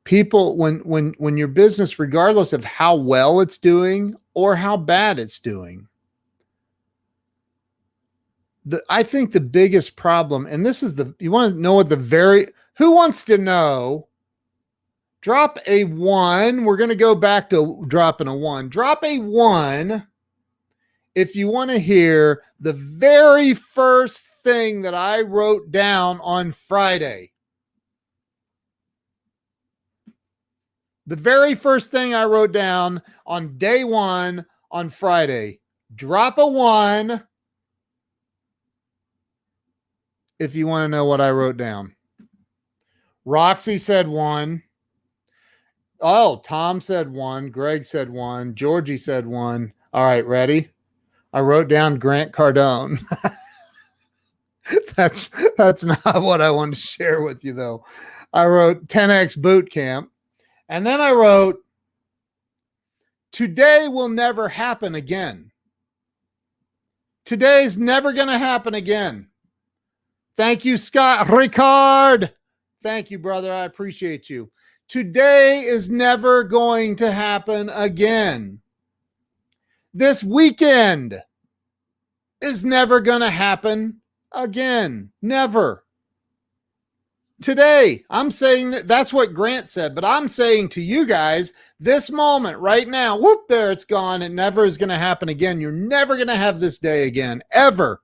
Speaker 1: People, when your business, regardless of how well it's doing or how bad it's doing, I think the biggest problem, and this is you want to know what who wants to know? Drop a 1. We're going to go back to dropping a 1. Drop a 1 if you want to hear the very first thing that I wrote down on Friday. The very first thing I wrote down on day 1 on Friday. Drop a 1 if you want to know what I wrote down. Roxy said 1. Oh, Tom said 1. Greg said 1. Georgie said 1. All right, ready? I wrote down Grant Cardone. That's not what I wanted to share with you, though. I wrote 10X Bootcamp. And then I wrote, today will never happen again. Today's never going to happen again. Thank you, Scott Ricard. Thank you, brother. I appreciate you. Today is never going to happen again. This weekend is never going to happen again. Never. Today, I'm saying that's what Grant said, but I'm saying to you guys, this moment right now, whoop, there it's gone. It never is going to happen again. You're never going to have this day again, ever.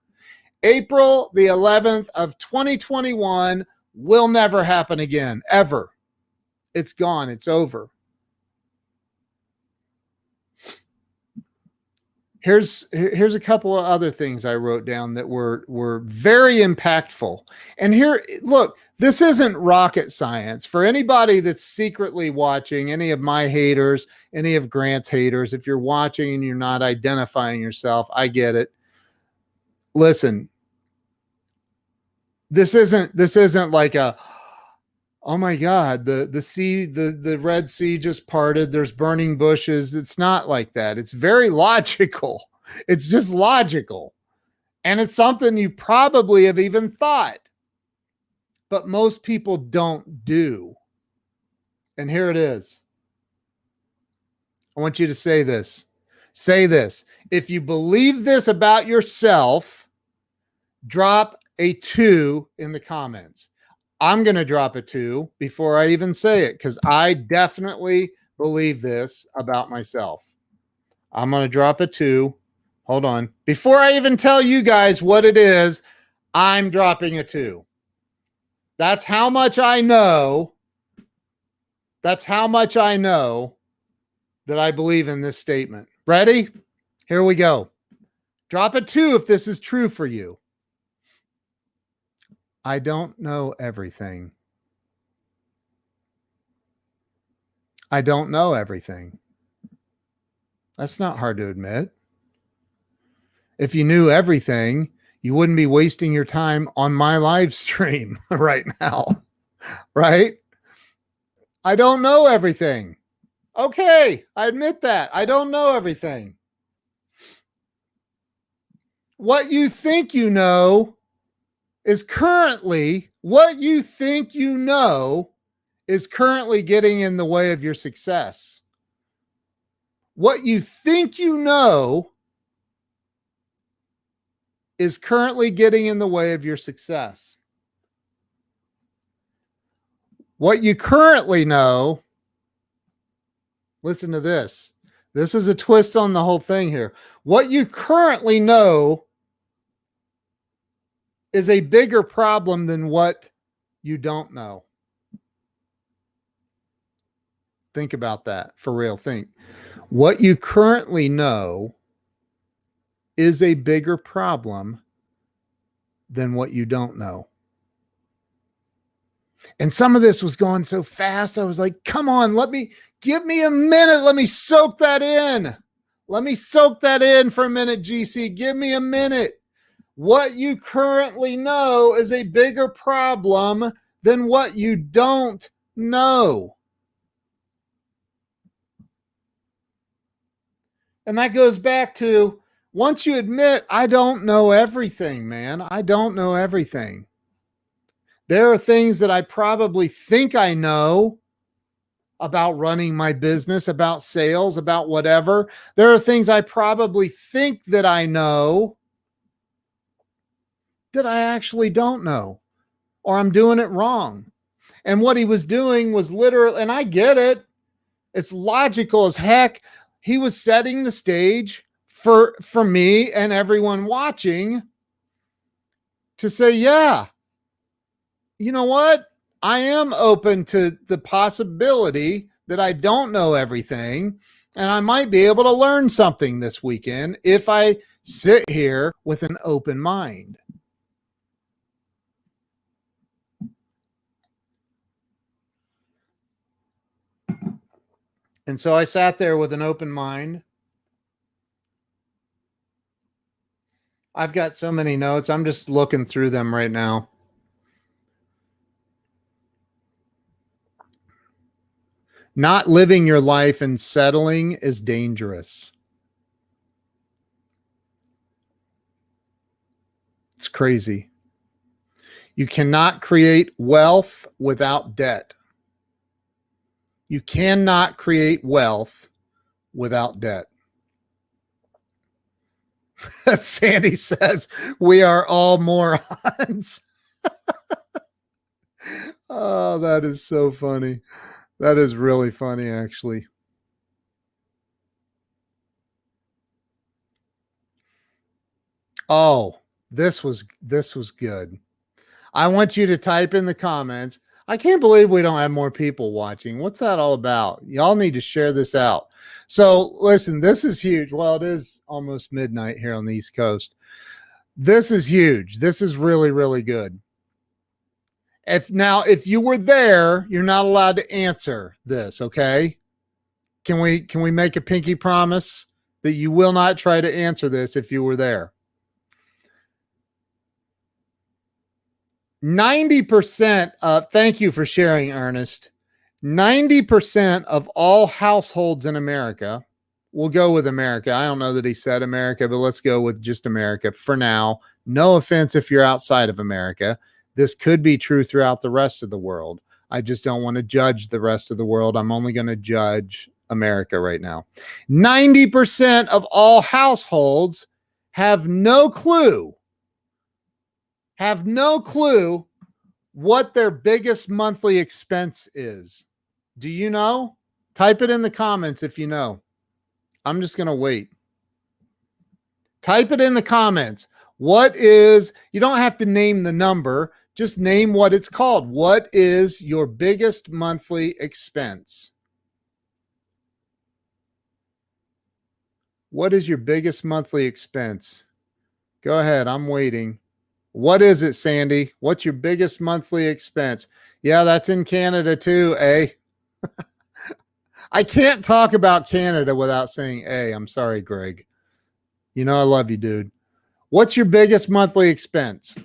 Speaker 1: April the 11th of 2021 will never happen again, ever. It's gone. It's over. Here's a couple of other things I wrote down that were very impactful. And here, look, this isn't rocket science. For anybody that's secretly watching, any of my haters, any of Grant's haters, if you're watching and you're not identifying yourself, I get it. Listen, this isn't like a, oh my God, the sea, the Red Sea just parted. There's burning bushes. It's not like that. It's very logical. It's just logical. And it's something you probably have even thought, but most people don't do. And here it is. I want you to say this. Say this. If you believe this about yourself, drop a 2 in the comments. I'm going to drop a 2 before I even say it, because I definitely believe this about myself. I'm going to drop a 2. Hold on. Before I even tell you guys what it is, I'm dropping a 2. That's how much I know. That's how much I know that I believe in this statement. Ready? Here we go. Drop a 2 if this is true for you. I don't know everything. I don't know everything. That's not hard to admit. If you knew everything, you wouldn't be wasting your time on my live stream right now, right? I don't know everything. Okay, I admit that. I don't know everything. What you think you know is currently, what you think you know is currently getting in the way of your success. What you think you know is currently getting in the way of your success. What you currently know, listen to this. This is a twist on the whole thing here. What you currently know is a bigger problem than what you don't know. Think about that for real. Think. What you currently know is a bigger problem than what you don't know. And some of this was going so fast. I was like, come on, give me a minute. Let me soak that in. Let me soak that in for a minute, GC. Give me a minute. What you currently know is a bigger problem than what you don't know. And that goes back to, once you admit, I don't know everything, man. I don't know everything. There are things that I probably think I know about running my business, about sales, about whatever. There are things I probably think that I know that I actually don't know, or I'm doing it wrong. And what he was doing was literally, and I get it, it's logical as heck. He was setting the stage for me and everyone watching to say, yeah, you know what? I am open to the possibility that I don't know everything, and I might be able to learn something this weekend if I sit here with an open mind. And so I sat there with an open mind. I've got so many notes. I'm just looking through them right now. Not living your life and settling is dangerous. It's crazy. You cannot create wealth without debt. You cannot create wealth without debt. Sandy says, we are all morons. Oh, that is so funny. That is really funny, actually. Oh, this was good. I want you to type in the comments. I can't believe we don't have more people watching. What's that all about? Y'all need to share this out. So listen, this is huge. Well, it is almost midnight here on the East Coast. This is huge. This is really, really good. If you were there, you're not allowed to answer this, okay? Can we make a pinky promise that you will not try to answer this if you were there? 90% of, thank you for sharing, Ernest. 90% of all households in America, we'll go with America. I don't know that he said America, but let's go with just America for now. No offense if you're outside of America. This could be true throughout the rest of the world. I just don't want to judge the rest of the world. I'm only going to judge America right now. 90% of all households have no clue what their biggest monthly expense is. Do you know? Type it in the comments if you know. I'm just going to wait. Type it in the comments. What is, you don't have to name the number, just name what it's called. What is your biggest monthly expense? What is your biggest monthly expense? Go ahead. I'm waiting. What is it, Sandy? What's your biggest monthly expense? Yeah, that's in Canada too, eh? I can't talk about Canada without saying A. I'm sorry, Greg. You know I love you, dude. What's your biggest monthly expense?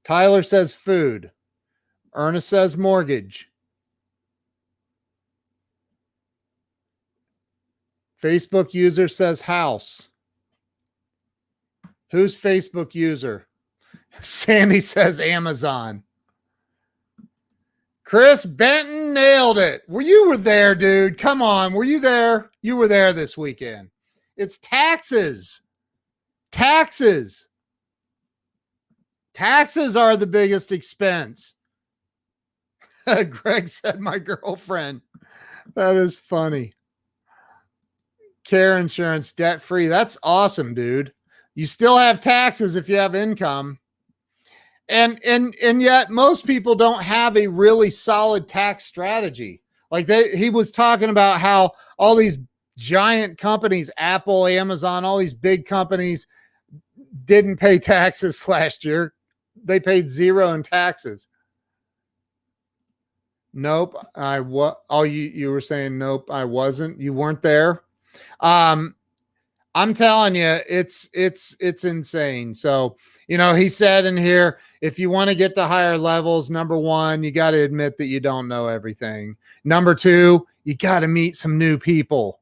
Speaker 1: Tyler says food. Ernest says mortgage. Facebook user says house. Who's Facebook user? Sandy says Amazon. Chris Benton nailed it. You were there, dude. Come on. Were you there? You were there this weekend. It's taxes. Taxes. Taxes are the biggest expense. Greg said my girlfriend. That is funny. Care insurance, debt free. That's awesome, dude. You still have taxes if you have income. And yet most people don't have a really solid tax strategy. Like he was talking about how all these giant companies, Apple, Amazon, all these big companies didn't pay taxes last year. They paid zero in taxes. Nope. You were saying nope, I wasn't. You weren't there. I'm telling you, it's insane. So, he said in here, if you want to get to higher levels, number one, you got to admit that you don't know everything. Number two, you got to meet some new people.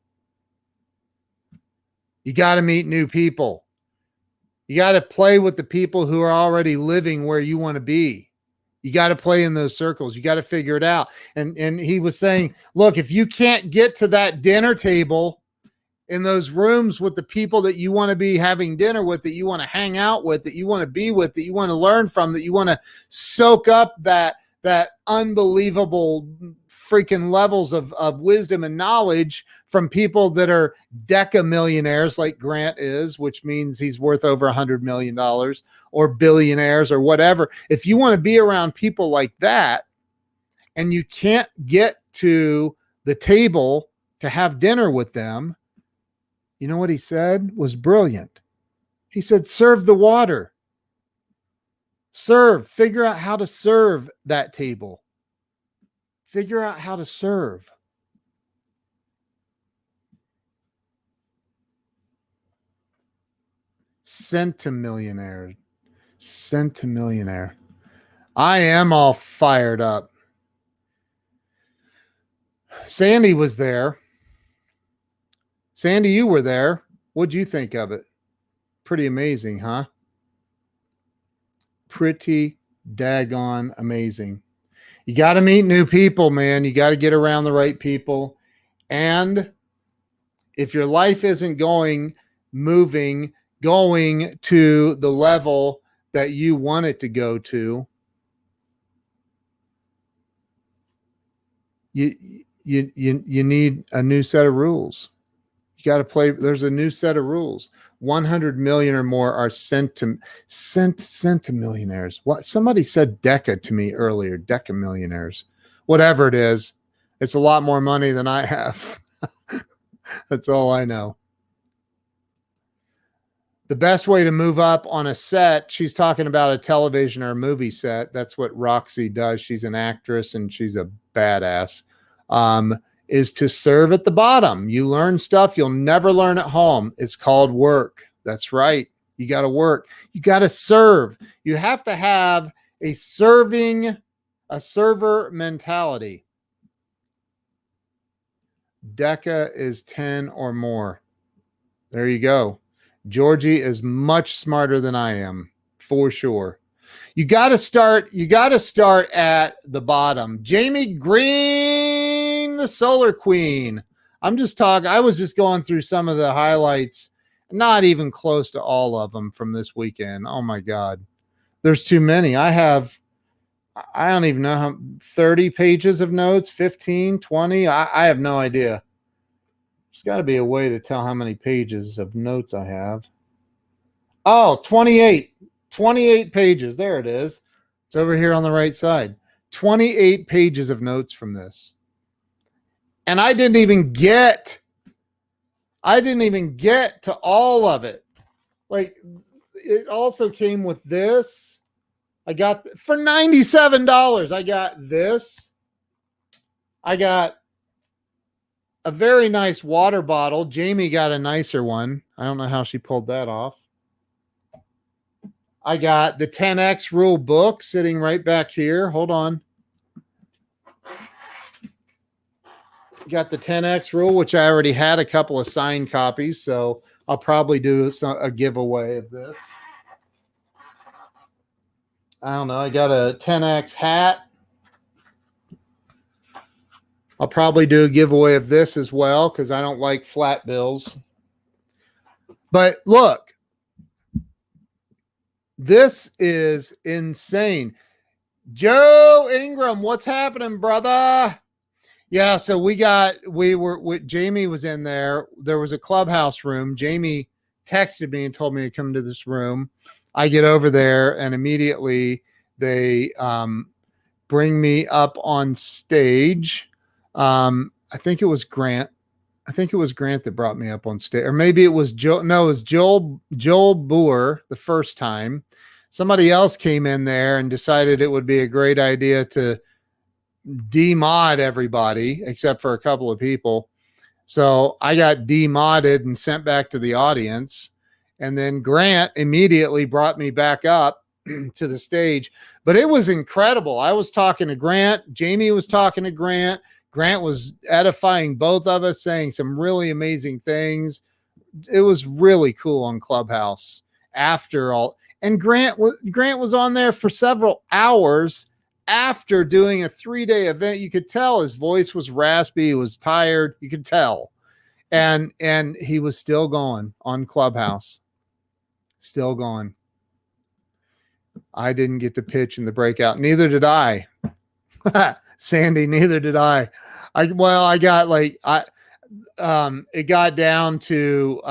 Speaker 1: You got to meet new people. You got to play with the people who are already living where you want to be. You got to play in those circles. You got to figure it out. And he was saying, look, if you can't get to that dinner table in those rooms with the people that you want to be having dinner with, that you want to hang out with, that you want to be with, that you want to learn from, that you want to soak up that unbelievable freaking levels of wisdom and knowledge from people that are decamillionaires like Grant is, which means he's worth over $100 million, or billionaires or whatever. If you want to be around people like that and you can't get to the table to have dinner with them, you know what he said was brilliant. He said, serve the water. Serve. Figure out how to serve that table. Figure out how to serve. Centimillionaire. I am all fired up. Sandy was there. Sandy, you were there. What'd you think of it? Pretty amazing, huh? Pretty daggone amazing. You got to meet new people, man. You got to get around the right people. And if your life isn't going to the level that you want it to go to, you need a new set of rules. You got to play. There's a new set of rules. 100 million or more are sent to millionaires. What somebody said deca to me earlier, deca millionaires, whatever it is. It's a lot more money than I have. That's all I know. The best way to move up on a set, she's talking about a television or a movie set. That's what Roxy does. She's an actress and she's a badass. Is to serve at the bottom. You learn stuff you'll never learn at home. It's called work. That's right. You got to work. You got to serve. You have to have a server mentality. Deca is 10 or more. There you go. Georgie is much smarter than I am, for sure. You got to start at the bottom. Jamie Green, the Solar Queen. I was just going through some of the highlights, not even close to all of them from this weekend. Oh my God. There's too many. I don't even know how 30 pages of notes, 15, 20. I have no idea. There's got to be a way to tell how many pages of notes I have. Oh, 28. 28 pages. There it is. It's over here on the right side. 28 pages of notes from this. And I didn't even get to all of it. Like, it also came with this. I got for $97. I got this. I got a very nice water bottle. Jamie got a nicer one. I don't know how she pulled that off. I got the 10X rule book sitting right back here. Hold on. Got the 10X rule, which I already had a couple of signed copies, so I'll probably do a giveaway of this. I don't know. I got a 10X hat. I'll probably do a giveaway of this as well because I don't like flat bills. But look, this is insane. Joe Ingram, what's happening, brother? Yeah, so Jamie was in there. There was a clubhouse room. Jamie texted me and told me to come to this room. I get over there and immediately they bring me up on stage. I think it was Grant. I think it was Grant that brought me up on stage, or maybe it was Joel. No, it was Joel Boer the first time. Somebody else came in there and decided it would be a great idea to demod everybody except for a couple of people. So I got demodded and sent back to the audience. And then Grant immediately brought me back up to the stage. But it was incredible. I was talking to Grant. Jamie was talking to Grant. Grant was edifying both of us, saying some really amazing things. It was really cool on Clubhouse after all. And Grant was on there for several hours after doing a 3-day event. You could tell his voice was raspy. He was tired. You could tell. And he was still going on Clubhouse. Still going. I didn't get to pitch in the breakout. Neither did I. Sandy, neither did I. It got down to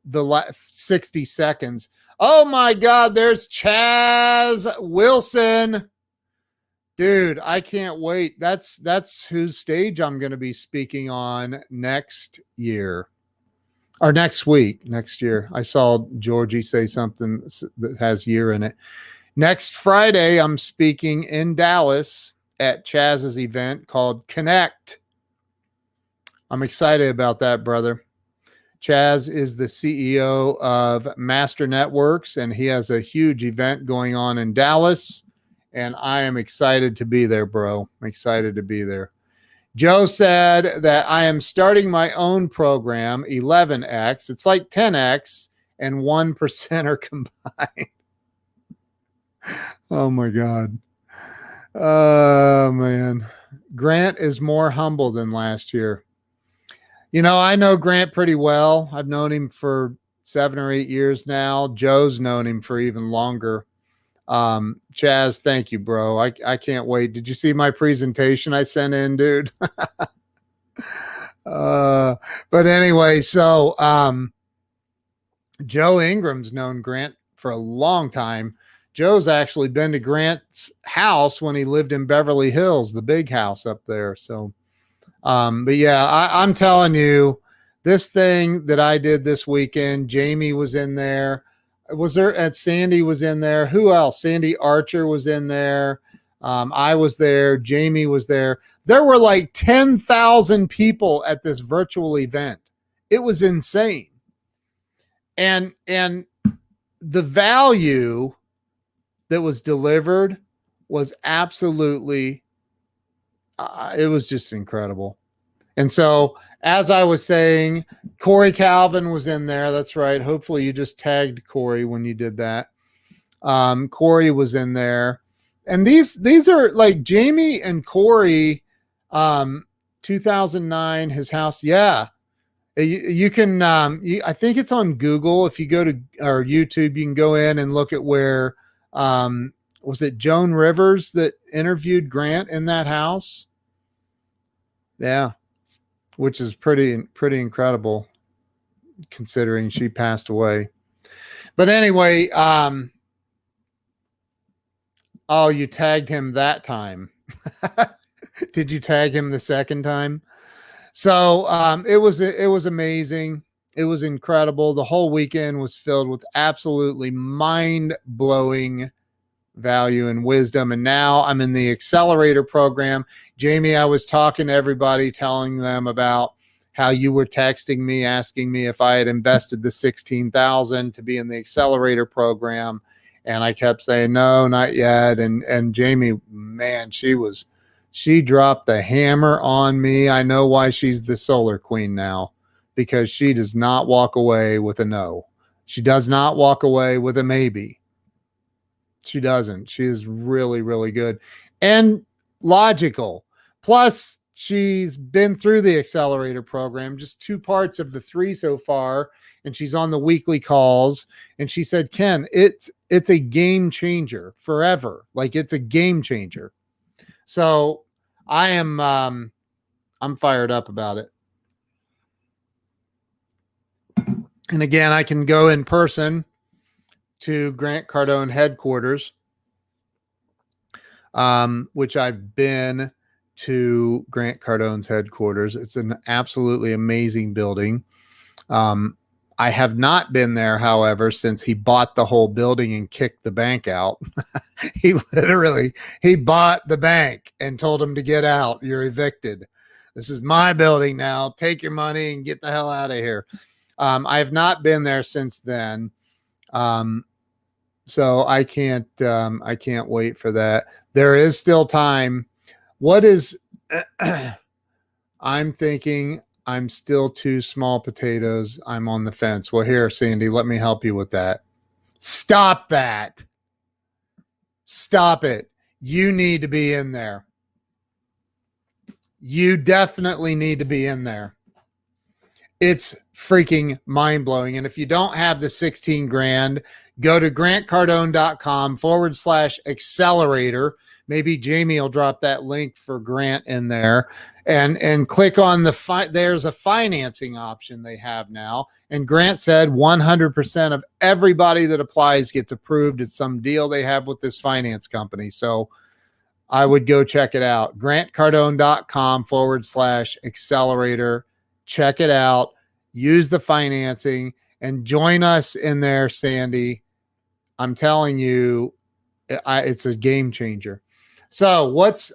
Speaker 1: the 60 seconds. Oh my God, there's Chaz Wilson. Dude, I can't wait. That's whose stage I'm going to be speaking on next year. Or next week, next year. I saw Georgie say something that has year in it. Next Friday, I'm speaking in Dallas at Chaz's event called Connect. I'm excited about that, brother. Chaz is the CEO of Master Networks, and he has a huge event going on in Dallas, and I am excited to be there, bro. I'm excited to be there. Joe said that I am starting my own program, 11X. It's like 10X, and 1% are combined. Oh, my God. Oh, man. Grant is more humble than last year. I know Grant pretty well. I've known him for 7 or 8 years now. Joe's known him for even longer. Chaz, thank you, bro. I can't wait. Did you see my presentation I sent in, dude? But anyway, so Joe Ingram's known Grant for a long time. Joe's actually been to Grant's house when he lived in Beverly Hills, the big house up there. So, but yeah, I'm telling you, this thing that I did this weekend, Jamie was in there. Was there at Sandy was in there? Who else? Sandy Archer was in there. I was there. Jamie was there. There were like 10,000 people at this virtual event. It was insane. And the value that was delivered was absolutely, it was just incredible. And so, as I was saying, Corey Calvin was in there. That's right. Hopefully you just tagged Corey when you did that. Corey was in there. And these are like Jamie and Corey, 2009, his house. Yeah. You can, I think it's on Google. If you go to or YouTube, you can go in and look at where, was it Joan Rivers that interviewed Grant in that house? Yeah, which is pretty incredible considering she passed away. But anyway, oh, you tagged him that time. Did you tag him the second time? So it was amazing. It was incredible. The whole weekend was filled with absolutely mind-blowing value and wisdom. And now I'm in the Accelerator Program. Jamie, I was talking to everybody, telling them about how you were texting me, asking me if I had invested the $16,000 to be in the Accelerator Program. And I kept saying, no, not yet. And Jamie, man, she dropped the hammer on me. I know why she's the solar queen now, because she does not walk away with a no. She does not walk away with a maybe. She doesn't. She is really, really good and logical. Plus, she's been through the Accelerator Program, just 2 parts of the 3 so far, and she's on the weekly calls. And she said, Ken, it's a game changer forever. Like, it's a game changer. So I'm fired up about it. And again, I can go in person to Grant Cardone headquarters, which I've been to Grant Cardone's headquarters. It's an absolutely amazing building. I have not been there, however, since he bought the whole building and kicked the bank out. He bought the bank and told him to get out. You're evicted. This is my building now. Take your money and get the hell out of here. I have not been there since then. So I can't wait for that. There is still time. What is, I'm thinking I'm still 2 small potatoes. I'm on the fence. Well, here, Sandy, let me help you with that. Stop that. Stop it. You need to be in there. You definitely need to be in there. It's freaking mind-blowing. And if you don't have the 16 grand, go to grantcardone.com/accelerator. Maybe Jamie will drop that link for Grant in there, and click on there's a financing option they have now. And Grant said 100% of everybody that applies gets approved. It's some deal they have with this finance company. So I would go check it out. grantcardone.com/accelerator. Check it out. Use the financing and join us in there, Sandy. I'm telling you, it's a game changer. So let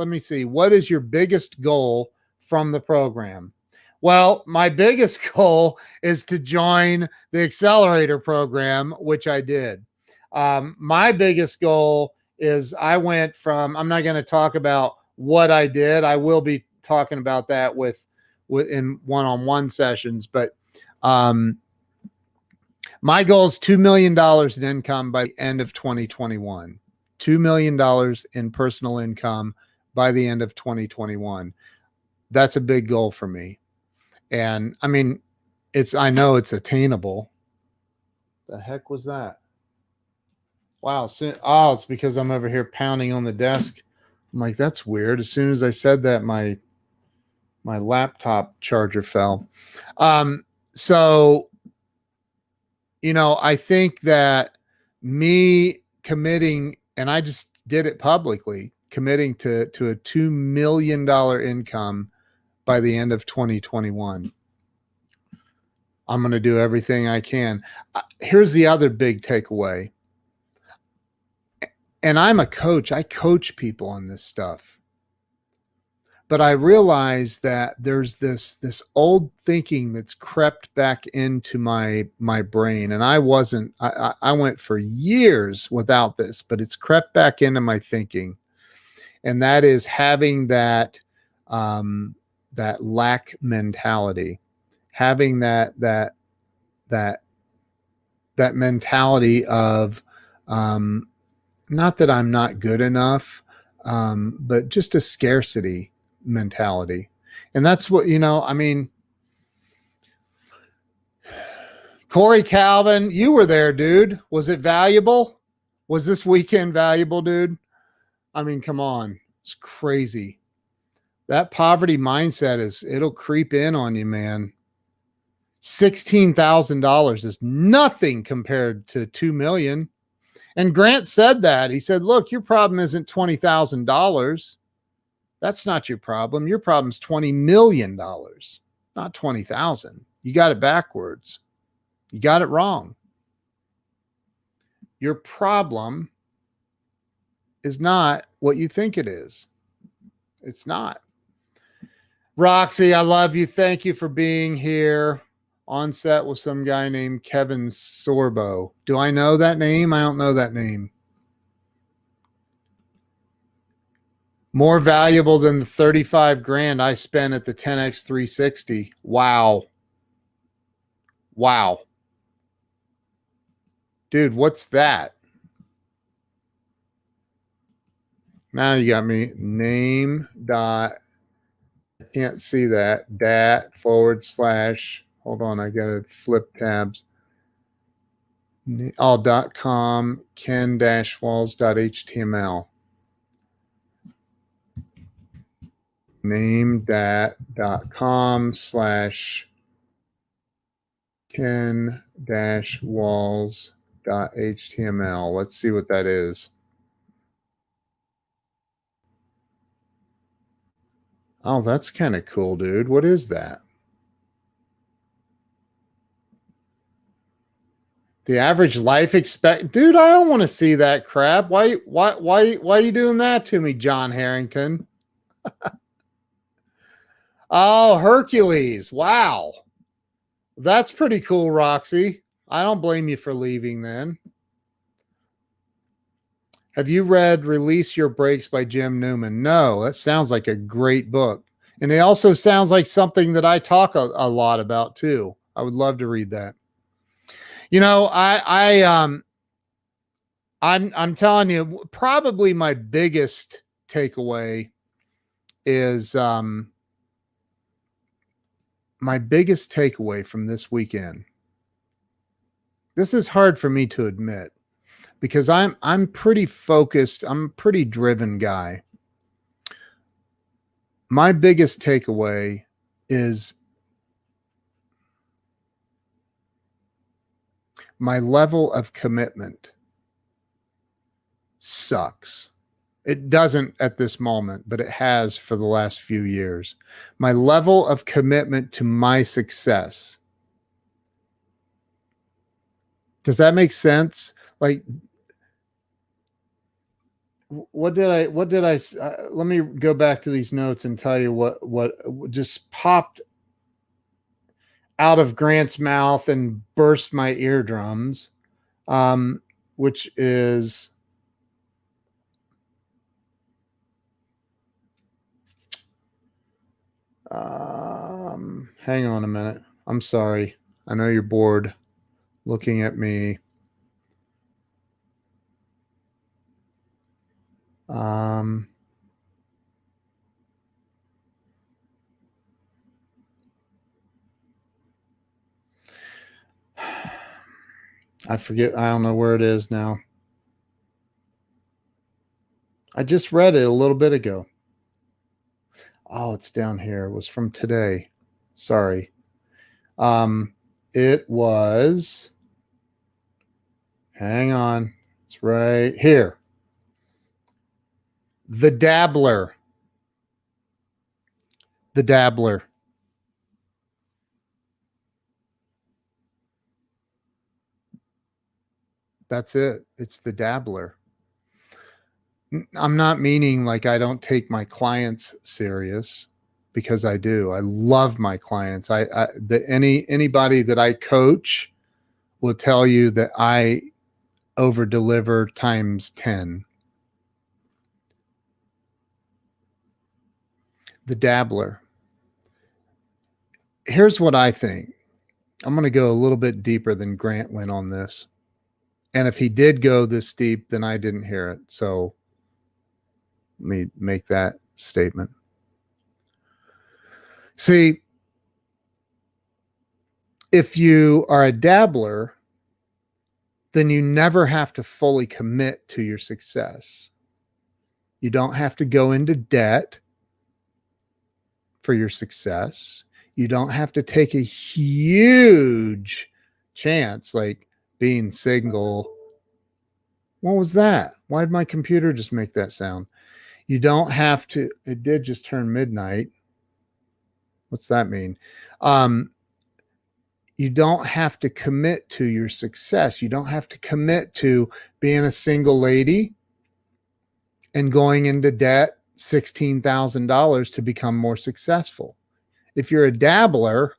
Speaker 1: me see. What is your biggest goal from the program? Well, my biggest goal is to join the Accelerator Program, which I did. My biggest goal is I went from, I'm not going to talk about what I did. I will be talking about that in one-on-one sessions, but my goal is $2 million in income by the end of 2021. $2 million in personal income by the end of 2021. That's a big goal for me. And I mean, I know it's attainable. The heck was that? Wow. Oh, it's because I'm over here pounding on the desk. I'm like, that's weird. As soon as I said that, my laptop charger fell. So, I think that me committing, and I just did it publicly, committing to a $2 million income by the end of 2021. I'm going to do everything I can. Here's the other big takeaway. And I'm a coach. I coach people on this stuff. But I realize that there's this old thinking that's crept back into my brain. And I went for years without this, but it's crept back into my thinking. And that is having that lack mentality, having that mentality of, not that I'm not good enough, but just a scarcity mentality. And that's what, Corey Calvin, you were there, dude. Was it valuable? Was this weekend valuable, dude? I mean, come on. It's crazy. That poverty mindset it'll creep in on you, man. $16,000 is nothing compared to 2 million. And Grant said that. He said, look, your problem isn't $20,000. That's not your problem. Your problem's $20 million, not 20,000. You got it backwards. You got it wrong. Your problem is not what you think it is. It's not. Roxy, I love you. Thank you for being here. On set with some guy named Kevin Sorbo. Do I know that name? I don't know that name. More valuable than the 35 grand I spent at the 10X 360. Wow. Wow. Dude, what's that? Now you got me. Name dot. Can't see that. Dat / Hold on, I gotta flip tabs. .com, ken-walls.html. Name.com / ken-walls.html. Let's see what that is. Oh, that's kind of cool, dude. What is that? The average life expect, dude, I don't want to see that crap. Why are you doing that to me, John Harrington? Oh, Hercules. Wow. That's pretty cool, Roxy. I don't blame you for leaving then. Have you read Release Your Brakes by Jim Newman? No, that sounds like a great book. And it also sounds like something that I talk a lot about too. I would love to read that. I'm telling you, probably my biggest takeaway is from this weekend. This is hard for me to admit because I'm pretty focused. I'm a pretty driven guy. My biggest takeaway is my level of commitment sucks. It doesn't at this moment, but it has for the last few years. My level of commitment to my success. Does that make sense? Like, what did I, let me go back to these notes and tell you what just popped out of Grant's mouth and burst my eardrums, which is, hang on a minute. I'm sorry. I know you're bored looking at me. Um, I forget. I don't know where it is now. I just read it a little bit ago. Oh, it's down here. It was from today. Sorry. It was, hang on. It's right here. The Dabbler. The Dabbler. That's it. It's the Dabbler. I'm not meaning like I don't take my clients serious, because I do. I love my clients. Anybody that I coach will tell you that I over deliver times 10. The Dabbler. Here's what I think. I'm going to go a little bit deeper than Grant went on this. And if he did go this deep, then I didn't hear it. So let me make that statement. See, if you are a dabbler, then you never have to fully commit to your success. You don't have to go into debt for your success. You don't have to take a huge chance, like being single. What was that? Why did my computer just make that sound? You don't have to. It did just turn midnight. What's that mean? You don't have to commit to your success. You don't have to commit to being a single lady and going into debt $16,000 to become more successful. If you're a dabbler,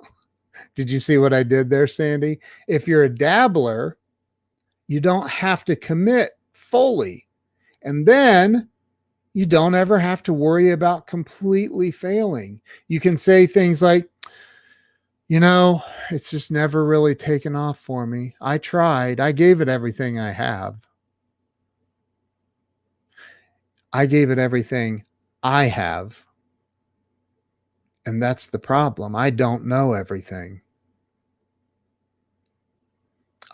Speaker 1: did you see what I did there, Sandy? If you're a dabbler, you don't have to commit fully. And then you don't ever have to worry about completely failing. You can say things like, you know, it's just never really taken off for me. I tried. I gave it everything I have. I gave it everything I have. And that's the problem. I don't know everything.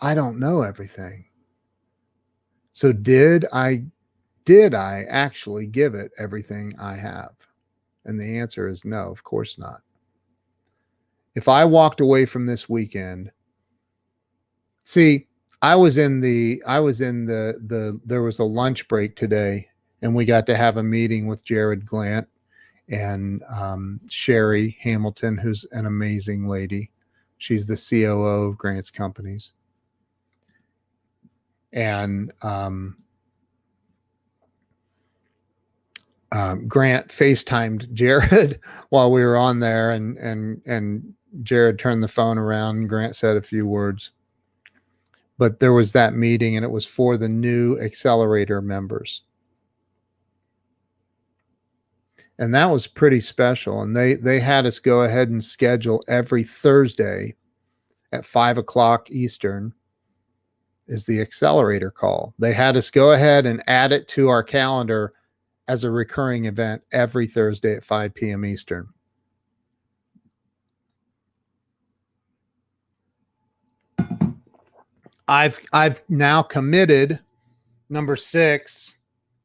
Speaker 1: I don't know everything. So did I actually give it everything I have? And the answer is no, of course not. If I walked away from this weekend, see, there was a lunch break today, and we got to have a meeting with Jared Glant and Sherry Hamilton, who's an amazing lady. She's the COO of Grant's companies. And Grant FaceTimed Jared while we were on there, and Jared turned the phone around and Grant said a few words. But there was that meeting, and it was for the new Accelerator members. And that was pretty special. And they had us go ahead and schedule every Thursday at 5:00 Eastern is the Accelerator call. They had us go ahead and add it to our calendar as a recurring event every Thursday at 5 p.m. Eastern. I've now committed, number 6,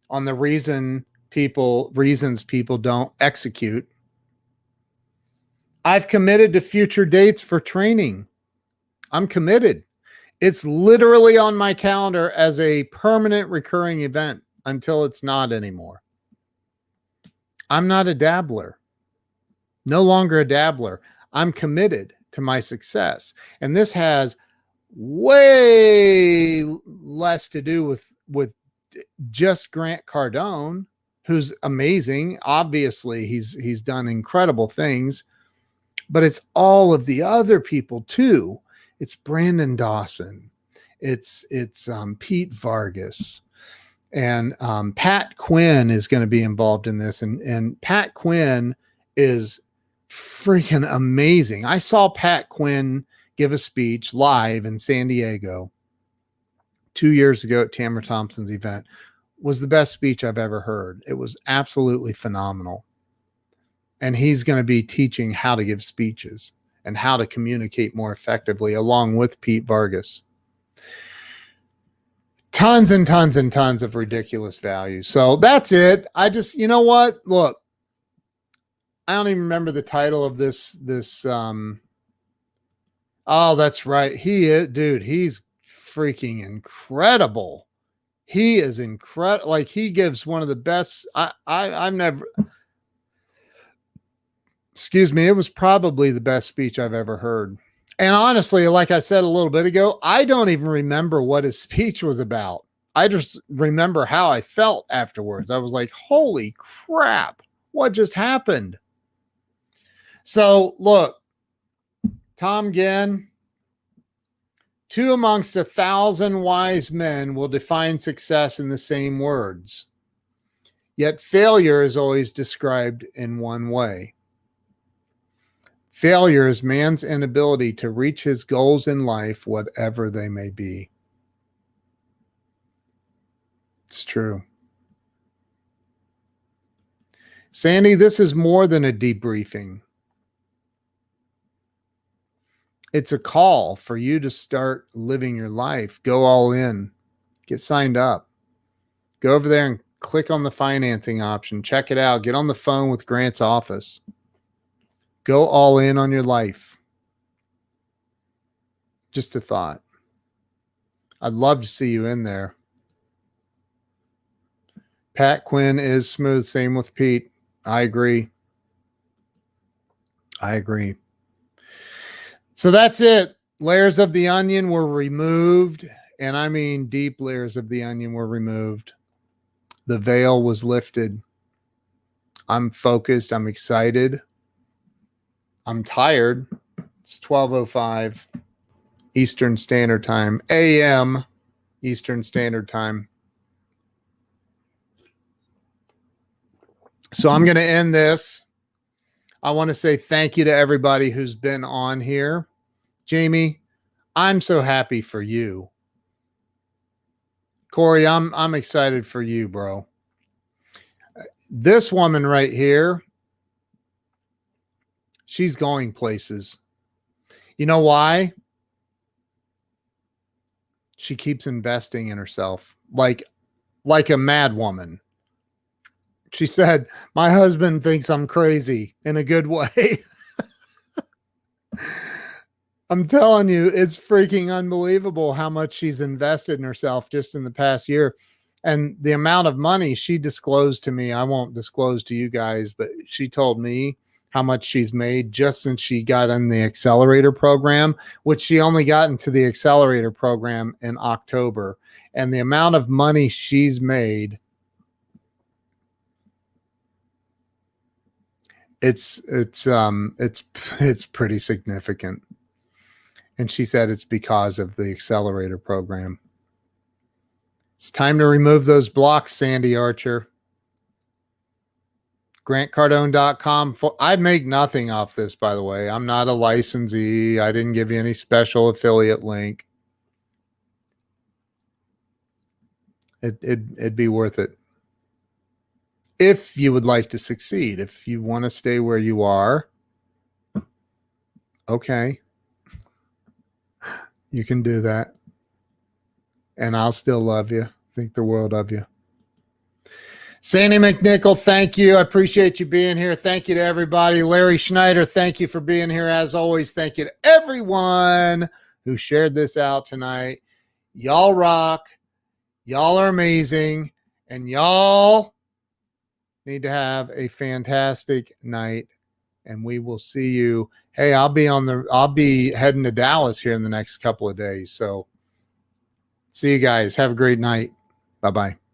Speaker 1: on the reasons people don't execute. I've committed to future dates for training. I'm committed. It's literally on my calendar as a permanent recurring event until it's not anymore. I'm not a dabbler. No longer a dabbler. I'm committed to my success. And this has way less to do with just Grant Cardone, who's amazing. Obviously, he's done incredible things, but it's all of the other people too. It's Brandon Dawson. It's Pete Vargas. And Pat Quinn is going to be involved in this. And Pat Quinn is freaking amazing. I saw Pat Quinn give a speech live in San Diego 2 years ago at Tamara Thompson's event. was the best speech I've ever heard. It was absolutely phenomenal. And he's going to be teaching how to give speeches and how to communicate more effectively along with Pete Vargas. Tons and tons and tons of ridiculous value. So that's it. I just, you know what? Look, I don't even remember the title of this. Oh, that's right. He is, dude, he's freaking incredible. He is incredible. Like, he gives one of the best. I've never, excuse me, it was probably the best speech I've ever heard. And honestly, like I said a little bit ago, I don't even remember what his speech was about. I just remember how I felt afterwards. I was like, holy crap, what just happened? So look, Tom Ginn, 2 amongst 1,000 wise men will define success in the same words. Yet failure is always described in one way. Failure is man's inability to reach his goals in life, whatever they may be. It's true. Sandy, this is more than a debriefing. It's a call for you to start living your life. Go all in. Get signed up. Go over there and click on the financing option. Check it out. Get on the phone with Grant's office. Go all in on your life. Just a thought. I'd love to see you in there. Pat Quinn is smooth. Same with Pete. I agree. I agree. So that's it. Layers of the onion were removed. And I mean deep layers of the onion were removed. The veil was lifted. I'm focused. I'm excited. I'm tired. It's 12:05 Eastern Standard Time, AM Eastern Standard Time. So I'm going to end this. I want to say thank you to everybody who's been on here. Jamie, I'm so happy for you. Corey, I'm excited for you, bro. This woman right here, she's going places. You know why? She keeps investing in herself like a mad woman. She said, my husband thinks I'm crazy in a good way. I'm telling you, it's freaking unbelievable how much she's invested in herself just in the past year. And the amount of money she disclosed to me, I won't disclose to you guys, but she told me how much she's made just since she got in the Accelerator Program, which she only got into the Accelerator Program in October. And the amount of money she's made, it's pretty significant. And she said it's because of the Accelerator Program. It's time to remove those blocks, Sandy Archer. GrantCardone.com. I'd make nothing off this, by the way. I'm not a licensee. I didn't give you any special affiliate link. It'd be worth it. If you would like to succeed, if you want to stay where you are, okay. You can do that. And I'll still love you. Think the world of you. Sandy McNichol, thank you. I appreciate you being here. Thank you to everybody. Larry Schneider, thank you for being here. As always, thank you to everyone who shared this out tonight. Y'all rock. Y'all are amazing. And y'all need to have a fantastic night. And we will see you. Hey, I'll be heading to Dallas here in the next couple of days. So see you guys. Have a great night. Bye-bye.